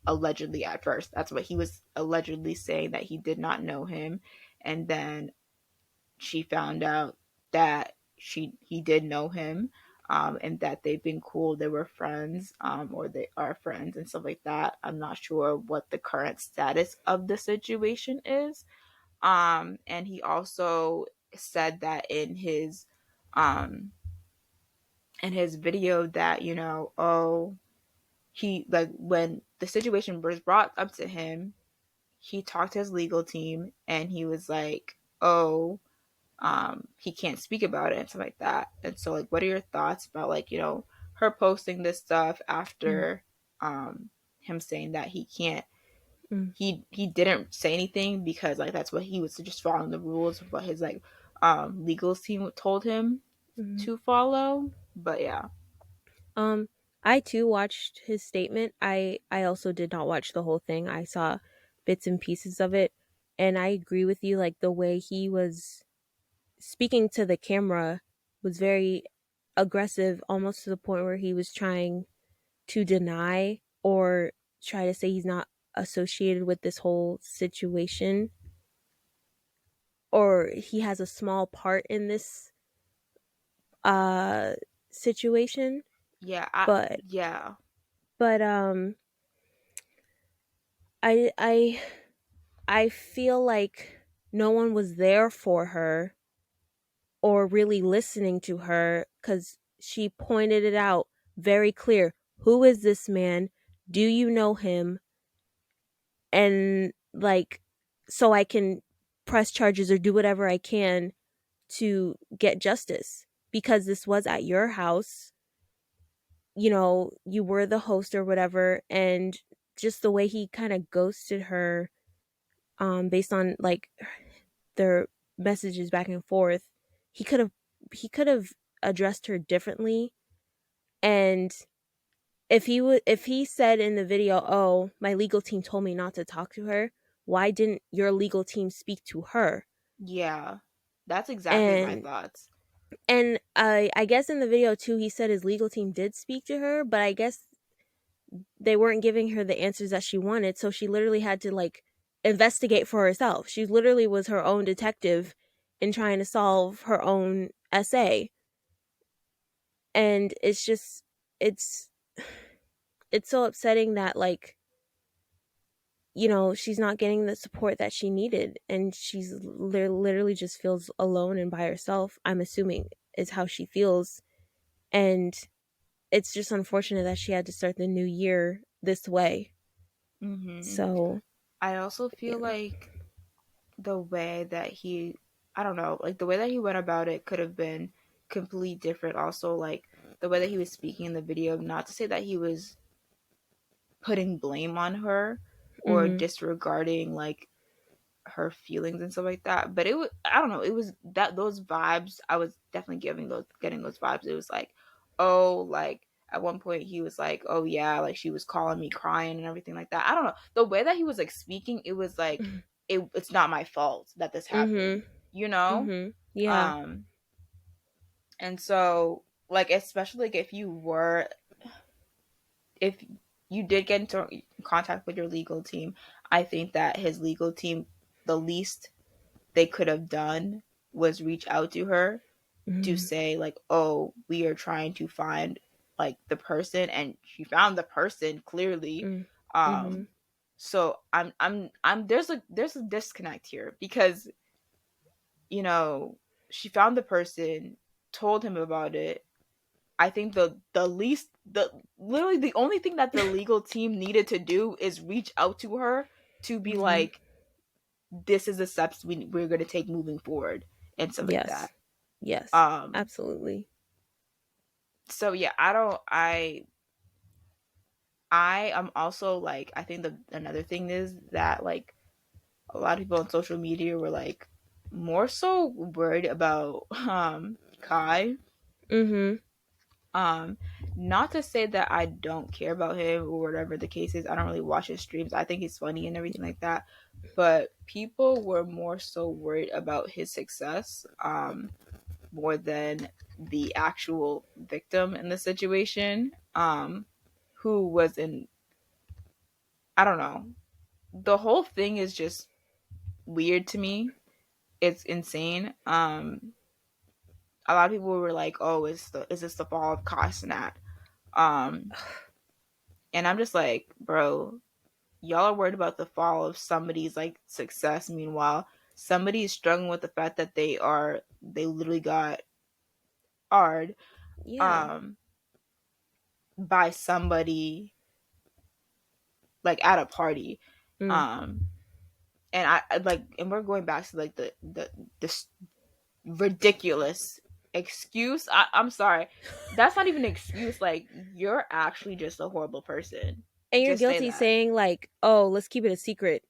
allegedly at first. That's what he was allegedly saying, that he did not know him. And then she found out that he did know him, and that they've been cool. They were friends, or they are friends and stuff like that. I'm not sure what the current status of the situation is. And he also said that in his video that oh, he like when the situation was brought up to him, he talked to his legal team and he was like, oh, he can't speak about it and stuff like that. And so like what are your thoughts about like her posting this stuff after him saying that he can't Mm-hmm. he didn't say anything because like that's what he was just following the rules of what his like legal team told him Mm-hmm. to follow. But yeah. Um, I too watched his statement. I also did not watch the whole thing. I saw bits and pieces of it, and I agree with you. Like, the way he was speaking to the camera was very aggressive, almost to the point where he was trying to deny or try to say he's not associated with this whole situation, or he has a small part in this uh situation. Yeah, But yeah. but I I I feel like no one was there for her or really listening to her, cuz she pointed it out very clear. Who is this man? Do you know him? And, like, so I can press charges or do whatever I can to get justice, because this was at your house. you were the host or whatever, and just the way he kind of ghosted her, based on like their messages back and forth. He could have addressed her differently. And if he said in the video, "Oh, my legal team told me not to talk to her," why didn't your legal team speak to her? Yeah, that's exactly my And thoughts. I guess in the video too, he said his legal team did speak to her, but I guess they weren't giving her the answers that she wanted, so she literally had to like investigate for herself. She literally was her own detective in trying to solve her own essay. And it's it's so upsetting that, like, she's not getting the support that she needed, and she's literally just feels alone and by herself, I'm assuming, is how she feels. And it's just unfortunate that she had to start the new year this way. Hmm. So, I also feel yeah. like the way that he, I don't know, like the way that he went about it could have been completely different. Also, like the way that he was speaking in the video, not to say that he was putting blame on her or Mhm. disregarding like her feelings and stuff like that. But it was, I don't know, it was that those vibes. I was definitely getting those vibes. It was like, oh, like at one point he was like, oh yeah, like she was calling me crying and everything like that. I don't know, the way that he was like speaking, it was like it's not my fault that this happened, Mhm. you know. Mhm. Yeah. Um, and so like especially like if you did get into contact with your legal team, I think that his legal team, the least they could have done was reach out to her to Mhm. say like, oh, we are trying to find like the person, and she found the person clearly. Mm. um Mhm. so I'm there's a disconnect here because you know she found the person, told him about it. I think the least the literally the only thing that the legal team needed to do is reach out to her to be Mhm. like, this is the steps we're going to take moving forward and stuff like that. Yes. Yes. um Absolutely. so yeah, I am also like, I think the another thing is that like a lot of people on social media were like more so worried about Kai. Mhm. um Not to say that I don't care about him or whatever the case is. I don't really watch his streams. I think he's funny and everything like that, but people were more so worried about his success more than the actual victim in the situation, who was in, I don't know. The whole thing is just weird to me. It's insane. A lot of people were like, "Oh, is this the fall of Cosnat?" Um, and I'm just like, bro, y'all are worried about the fall of somebody's like success. Meanwhile, somebody is struggling with the fact that they literally got ard Yeah. um by somebody like at a party. Mm. um and I like, and we're going back to like the this ridiculous excuse. I'm sorry, that's not even an excuse. Like, you're actually just a horrible person. And you're Just say guilty that. saying like, "Oh, let's keep it a secret."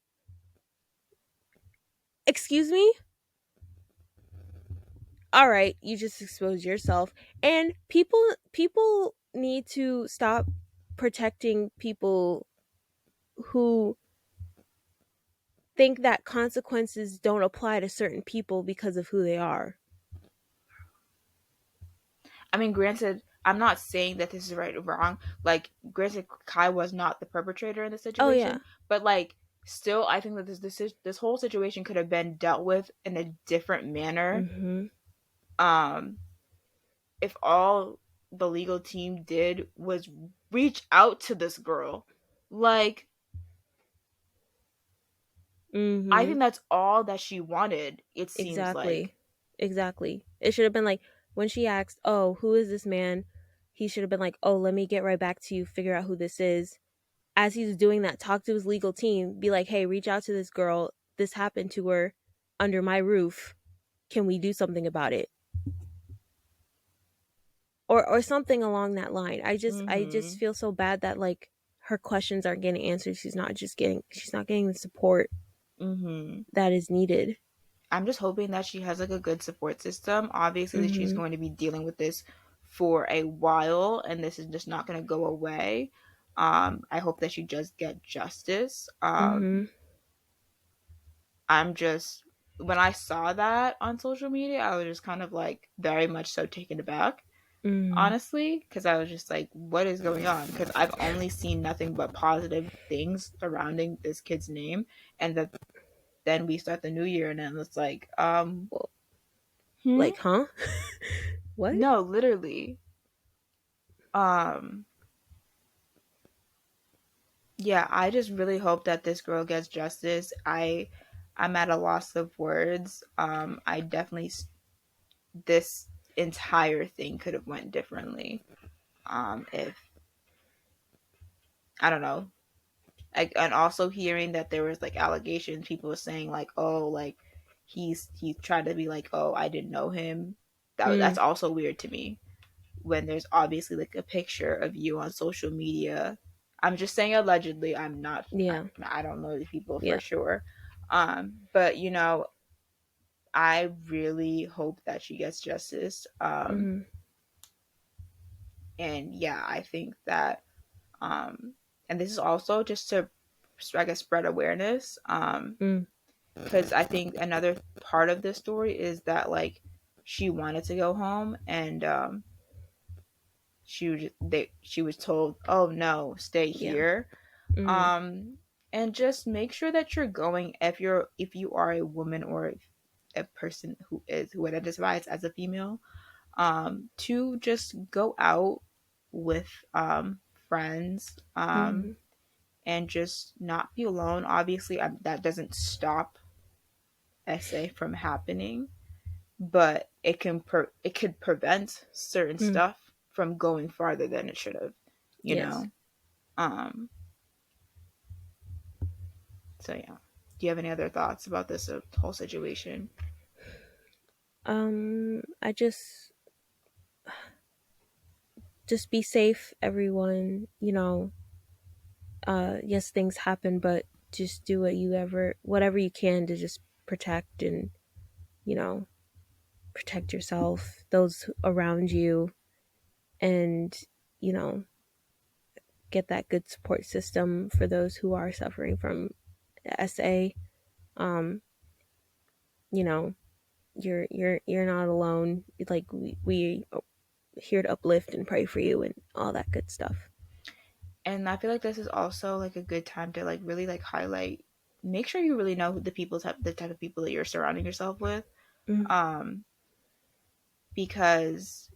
Excuse me? All right, you just exposed yourself. And people need to stop protecting people who think that consequences don't apply to certain people because of who they are. I mean, granted, I'm not saying that this is right or wrong. Like, granted, Kai was not the perpetrator in the Oh yeah. situation, but like, still, I think that this whole situation could have been dealt with in a different manner. Mhm. Um, if all the legal team did was reach out to this girl, like, I Mhm. think that's all that she wanted. It seems like. Exactly. Exactly. It should have been like when she asked, "Oh, who is this man?" He should have been like, "Oh, let me get right back to you, figure out who this is." As he's doing that, talk to his legal team, be like, "Hey, reach out to this girl. This happened to her under my roof. Can we do something about it?" or something along that line. I just Mhm. feel so bad that like her questions aren't getting answered. She's not getting the support Mhm. that is needed. I'm just hoping that she has like a good support system. Obviously, that she's Mhm. going to be dealing with this for a while, and this is just not going to go away. I hope that she does get justice. Mhm. I'm just when I saw that on social media, I was just kind of like very much so taken aback, Mhm. honestly, because I was just like, what is going on? Because I've only seen nothing but positive things surrounding this kid's name, and that then we start the new year, and then it's like, Well, hmm? like, huh? What? No, literally. Um, yeah, I just really hope that this girl gets justice. I'm at a loss of words. I definitely this entire thing could have went differently. If I don't know, like, and also hearing that there was like allegations, people were saying like, oh, like he tried to be like, oh, I didn't know him. That's Mm. also weird to me when there's obviously like a picture of you on social media. I'm just saying allegedly. Yeah. I don't know the people for Yeah. sure. But I really hope that she gets justice. Mhm. And yeah, I think that and this is also just to, I guess, spread awareness. Mm. Because I think another part of this story is that like she wanted to go home, and she was told, oh no, stay Yeah. here. Mhm. um and just make sure that you're going, if you are a woman or a person who identifies as a female, to just go out with friends, Mhm. and just not be alone. Obviously, that doesn't stop SA from happening, but it could prevent certain Mm. stuff from going farther than it should have, you Yes. know. um so yeah, do you have any other thoughts about this whole situation? I just be safe, everyone. Yes, things happen, but just do whatever you can to just protect and, you know, protect yourself, those around you, and, you know, get that good support system for those who are suffering from SA. Um, you know, you're not alone. Like we here to uplift and pray for you and all that good stuff. And I feel like this is also like a good time to like really like highlight, make sure you really know who the type of people that you're surrounding yourself with. Mm. um because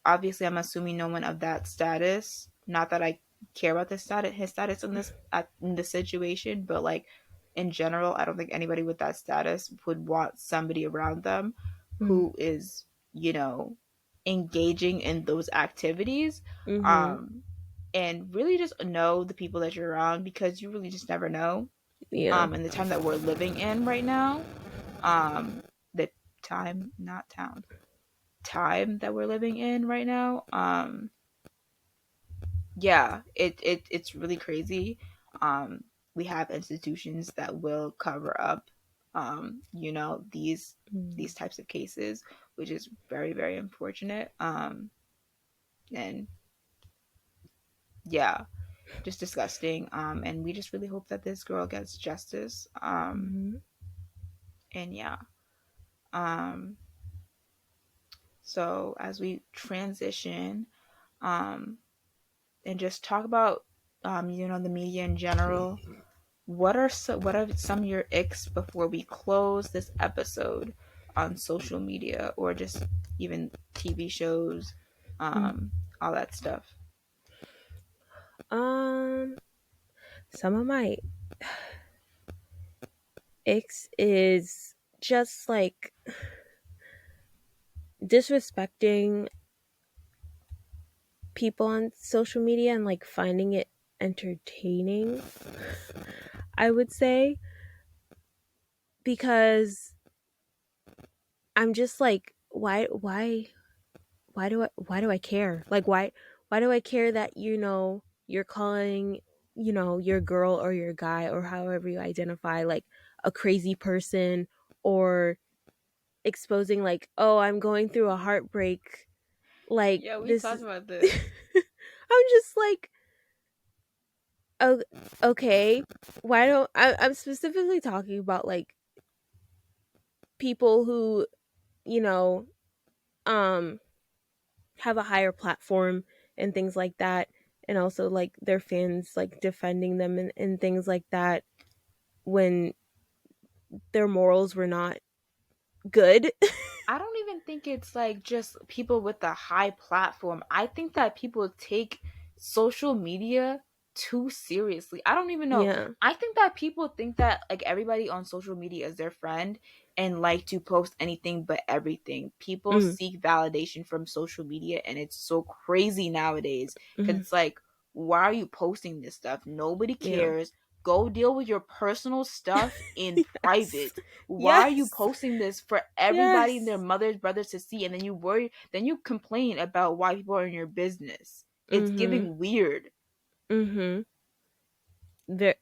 obviously I'm assuming no one of that status, not that I care about his status in this situation, but like in general, I don't think anybody with that status would want somebody around them Mm. who is, you know, engaging in those activities. Mm-hmm. um and really just know the people that you're around, because you really just never know. Yeah. In the time that we're living in right now, um the time, not town, time that we're living in right now. Yeah, it's really crazy. We have institutions that will cover up, Mm. these types of cases, which is very, very unfortunate. And yeah, just disgusting. And we just really hope that this girl gets justice. Mm-hmm. And yeah. Um, so as we transition, um, and just talk about, the media in general. What are some of your icks before we close this episode on social media, or just even TV shows, Mm. all that stuff? Um, some of my icks is just like disrespecting people on social media and like finding it entertaining, I would say, because I'm just like, why why do I care? Like why do I care that you're calling, your girl or your guy or however you identify like a crazy person, or exposing like, "Oh, I'm going through a heartbreak." Like Yeah, we this talked is about this. I'm just like, "Oh, okay. Why don't I'm specifically talking about like people who, you know, um have a higher platform and things like that, and also like their fans like defending them and things like that when their morals were not good." I don't even think it's like just people with a high platform. I think that people take social media too seriously. I don't even know. Yeah. I think that people think that like everybody on social media is their friend and like to post anything but everything. People Mm, seek validation from social media and it's so crazy nowadays cuz mm, it's like why are you posting this stuff? Nobody yeah. cares. Go deal with your personal stuff in Yes. private. Why are you Yes. posting this for everybody and their Yes. mothers, brothers to see? And then you worry, then you complain about why people are in your business. It's Mhm. giving weird, Mhm.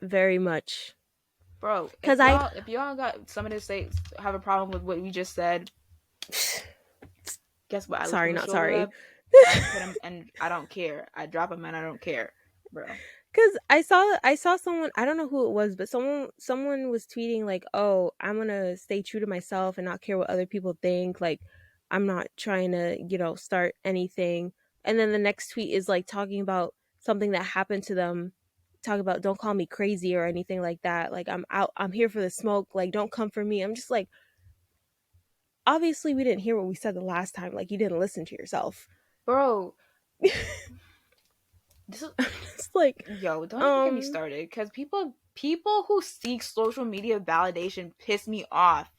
Very much. bro. Cuz I If y'all got something to say, have a problem with what we just said, guess what? I lift sorry, my not shoulder sorry. up, I put them, and I don't care. I drop them, and I don't care, bro. Cuz I saw someone, I don't know who it was, but someone was tweeting like, "Oh, I'm going to stay true to myself and not care what other people think. Like I'm not trying to, start anything." And then the next tweet is like talking about something that happened to them. Talk about, "Don't call me crazy or anything like that. Like I'm here for the smoke. Like don't come for me." I'm just like, obviously we didn't hear what we said the last time. Like you didn't listen to yourself. Bro, this is It's like, yo. Don't even get me um, started, because people who seek social media validation piss me off.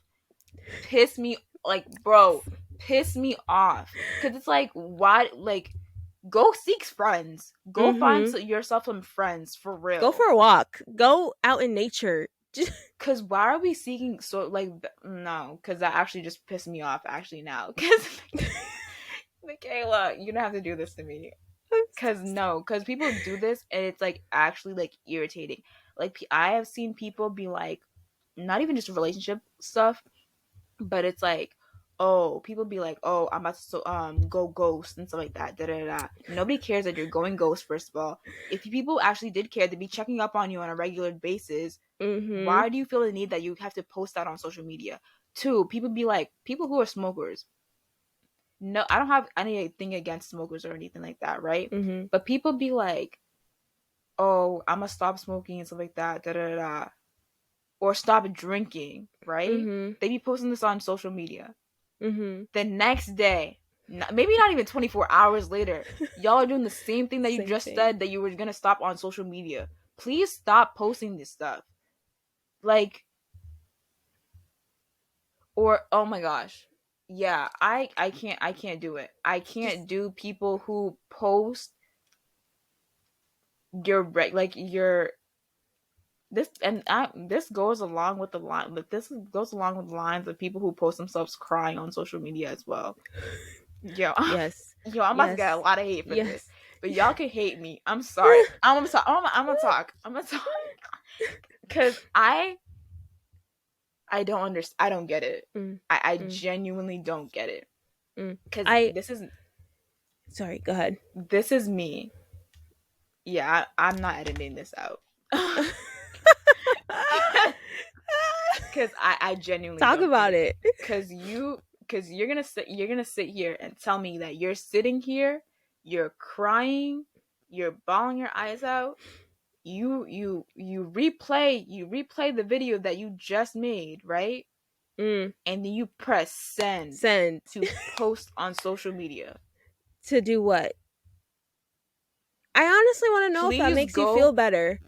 Piss me like bro, piss me off because it's like why like go seek friends, go find mm-hmm. yourself some friends for Go real. for a walk. Go out in nature. Because why are we seeking so like no, because that actually just pissed me off actually now because Michaela, you don't have to do this to me. I'm Because so no, because people do this and it's like actually like irritating. Like I have seen people be like not even just relationship stuff, but it's like, oh, people be like, oh, I'm about to go ghost and stuff like that. Da da da. Nobody cares that you're going ghost. First of all, if people actually did care, they'd be checking up on you on a regular basis. mm-hmm. Why do you feel the need that you have to post that on social media? Two, people be like, people who are smokers. No, I don't have anything against smokers or anything like that, right? Mm-hmm. But people be like, oh, I'm gonna stop smoking and stuff like that. Da da da. Or stop drinking, right? Mm-hmm. They be posting this on social media. Mm-hmm. The next day, maybe not even 24 hours later, y'all are doing the same thing that you Same just thing. said that you were gonna stop on social media. Please stop posting this stuff. Like, or oh my gosh. Yeah, I can't do it. I Just can't do people who post like your this and this goes along with the line but this goes along with the lines of people who post themselves crying on social media as well. Yo, yes. yo, I'm about to get a Yes. lot of hate for this, Yes. but y'all can hate me. I'm sorry. I'm gonna talk. I'm gonna talk. I'm gonna talk because I don't understand. I don't get it. Mm, I mm, genuinely don't get it mm. because I sorry, go ahead. this is me. Yeah, I'm not editing this out because I genuinely Talk don't get about it it. because you're gonna sit here and tell me that you're sitting here, you're crying, you're bawling your eyes out, you replay the video that you just made, right? Mm, And then you press send send. to post on social media. To do what? I honestly want to know if that Please makes you feel go, better.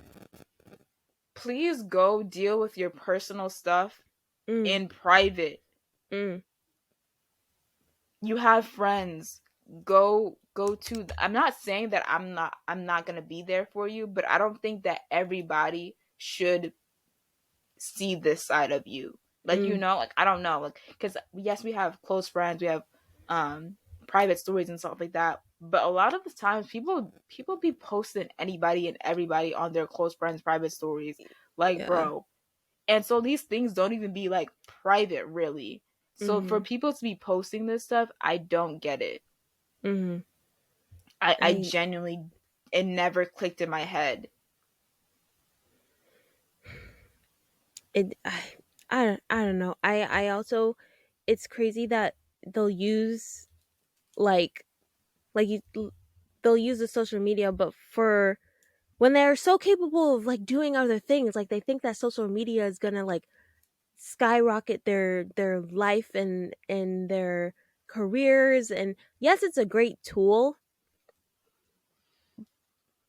please go deal with your personal stuff Mm, in private. mm, You have friends. Go to I'm not saying that I'm not going to be there for you, but I don't think that everybody should see this side of you. Like mm, like I don't know, like cuz yes, we have close friends, we have um private stories and stuff like that. But a lot of the times people be posting anybody and everybody on their close friends' private stories. Like, Yeah. bro. And so these things don't even be like private really. So for Mhm. people to be posting this stuff, I don't get it. Mhm. I I genuinely, it never clicked in my head. it I don't know. I also, it's crazy that they'll use like you, they'll use the social media, but for when they're so capable of like doing other things, like they think that social media is gonna like skyrocket their life and their careers. And yes, it's a great tool,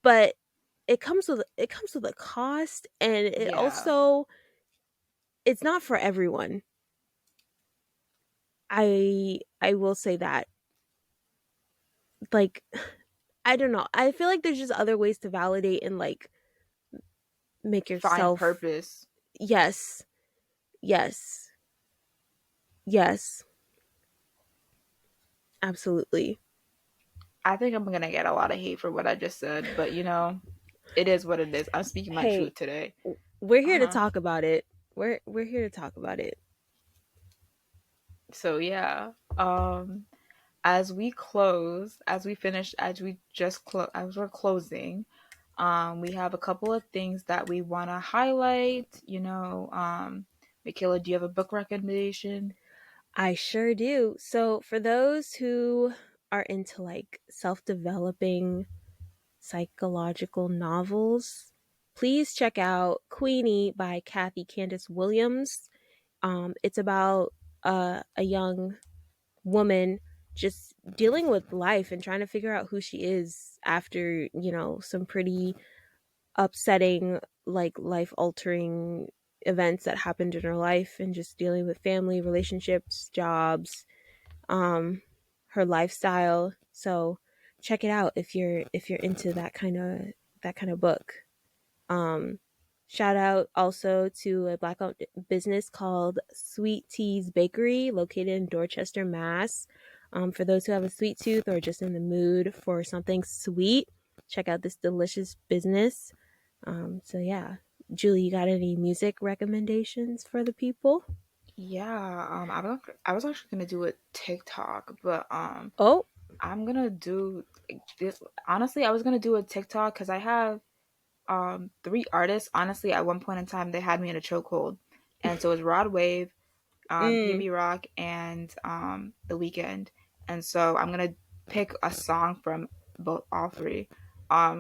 but it comes with a cost, and it Yeah, also, it's not for everyone. I will say that, like, I don't know, I feel like there's just other ways to validate and like make find yourself. purpose. Yes, yes, yes, absolutely. I think I'm gonna get a lot of hate for what I just said, but it is what it is. I'm speaking my Hey, truth today. we're Uh here to huh. talk about it. We're here to talk about it. So yeah. As we close, as we finish, as we just close, as we're closing, we have a couple of things that we want to highlight. Michaela, do you have a book recommendation? I sure do. So, for those who are into like self-developing psychological novels, please check out Queenie by Kathy Candace Williams. It's about a young woman just dealing with life and trying to figure out who she is after, some pretty upsetting, like life altering events that happened in her life, and just dealing with family, relationships, jobs, um her lifestyle. So check it out if you're into that kind of book. um Shout out also to a black owned business called Sweet Tea's Bakery, located in Dorchester, Mass. For those who have a sweet tooth or just in the mood for something sweet, check out this delicious business. So yeah, Julie, you got any music recommendations for the people? Yeah, I was actually gonna do a TikTok, but Oh. I'm gonna do this. Honestly, I was gonna do a TikTok because I have three artists. Honestly, at one point in time, they had me in a chokehold, and so it's Rod Wave, Mm. PNB Rock, and The Weeknd. And so I'm gonna pick a song from both all three.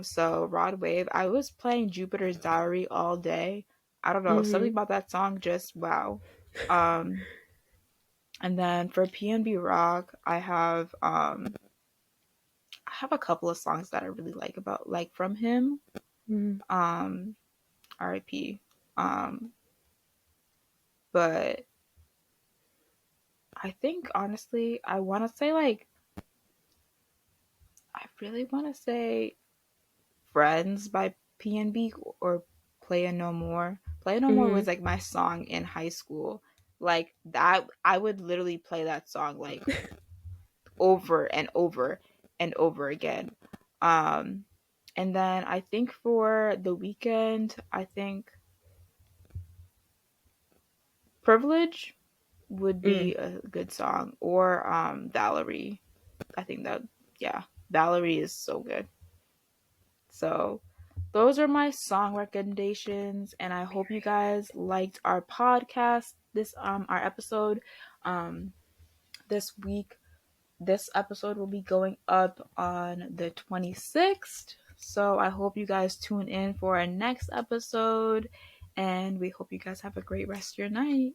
So Rod Wave, I was playing Jupiter's Diary all day. I don't know, something Mm-hmm. about that song just wow. Um, and then for PNB Rock, I have a couple of songs that I really like from him. Mm-hmm. Um, R.I.P. But I think honestly, I really want to say Friends by PNB or Playa No More. Playa No More Mm-hmm. was like my song in high school. Like that, I would literally play that song like over and over and over again. Um, and then I think for the weekend, I think Privilege would Mm. be a good song, or Valerie. I think that, yeah, Valerie is so good. So those are my song recommendations, and I hope you guys liked our podcast, this our episode um this week. This episode will be going up on the 26th, so I hope you guys tune in for our next episode, and we hope you guys have a great rest of your night.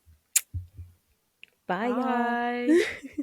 Bye, y'all. Bye.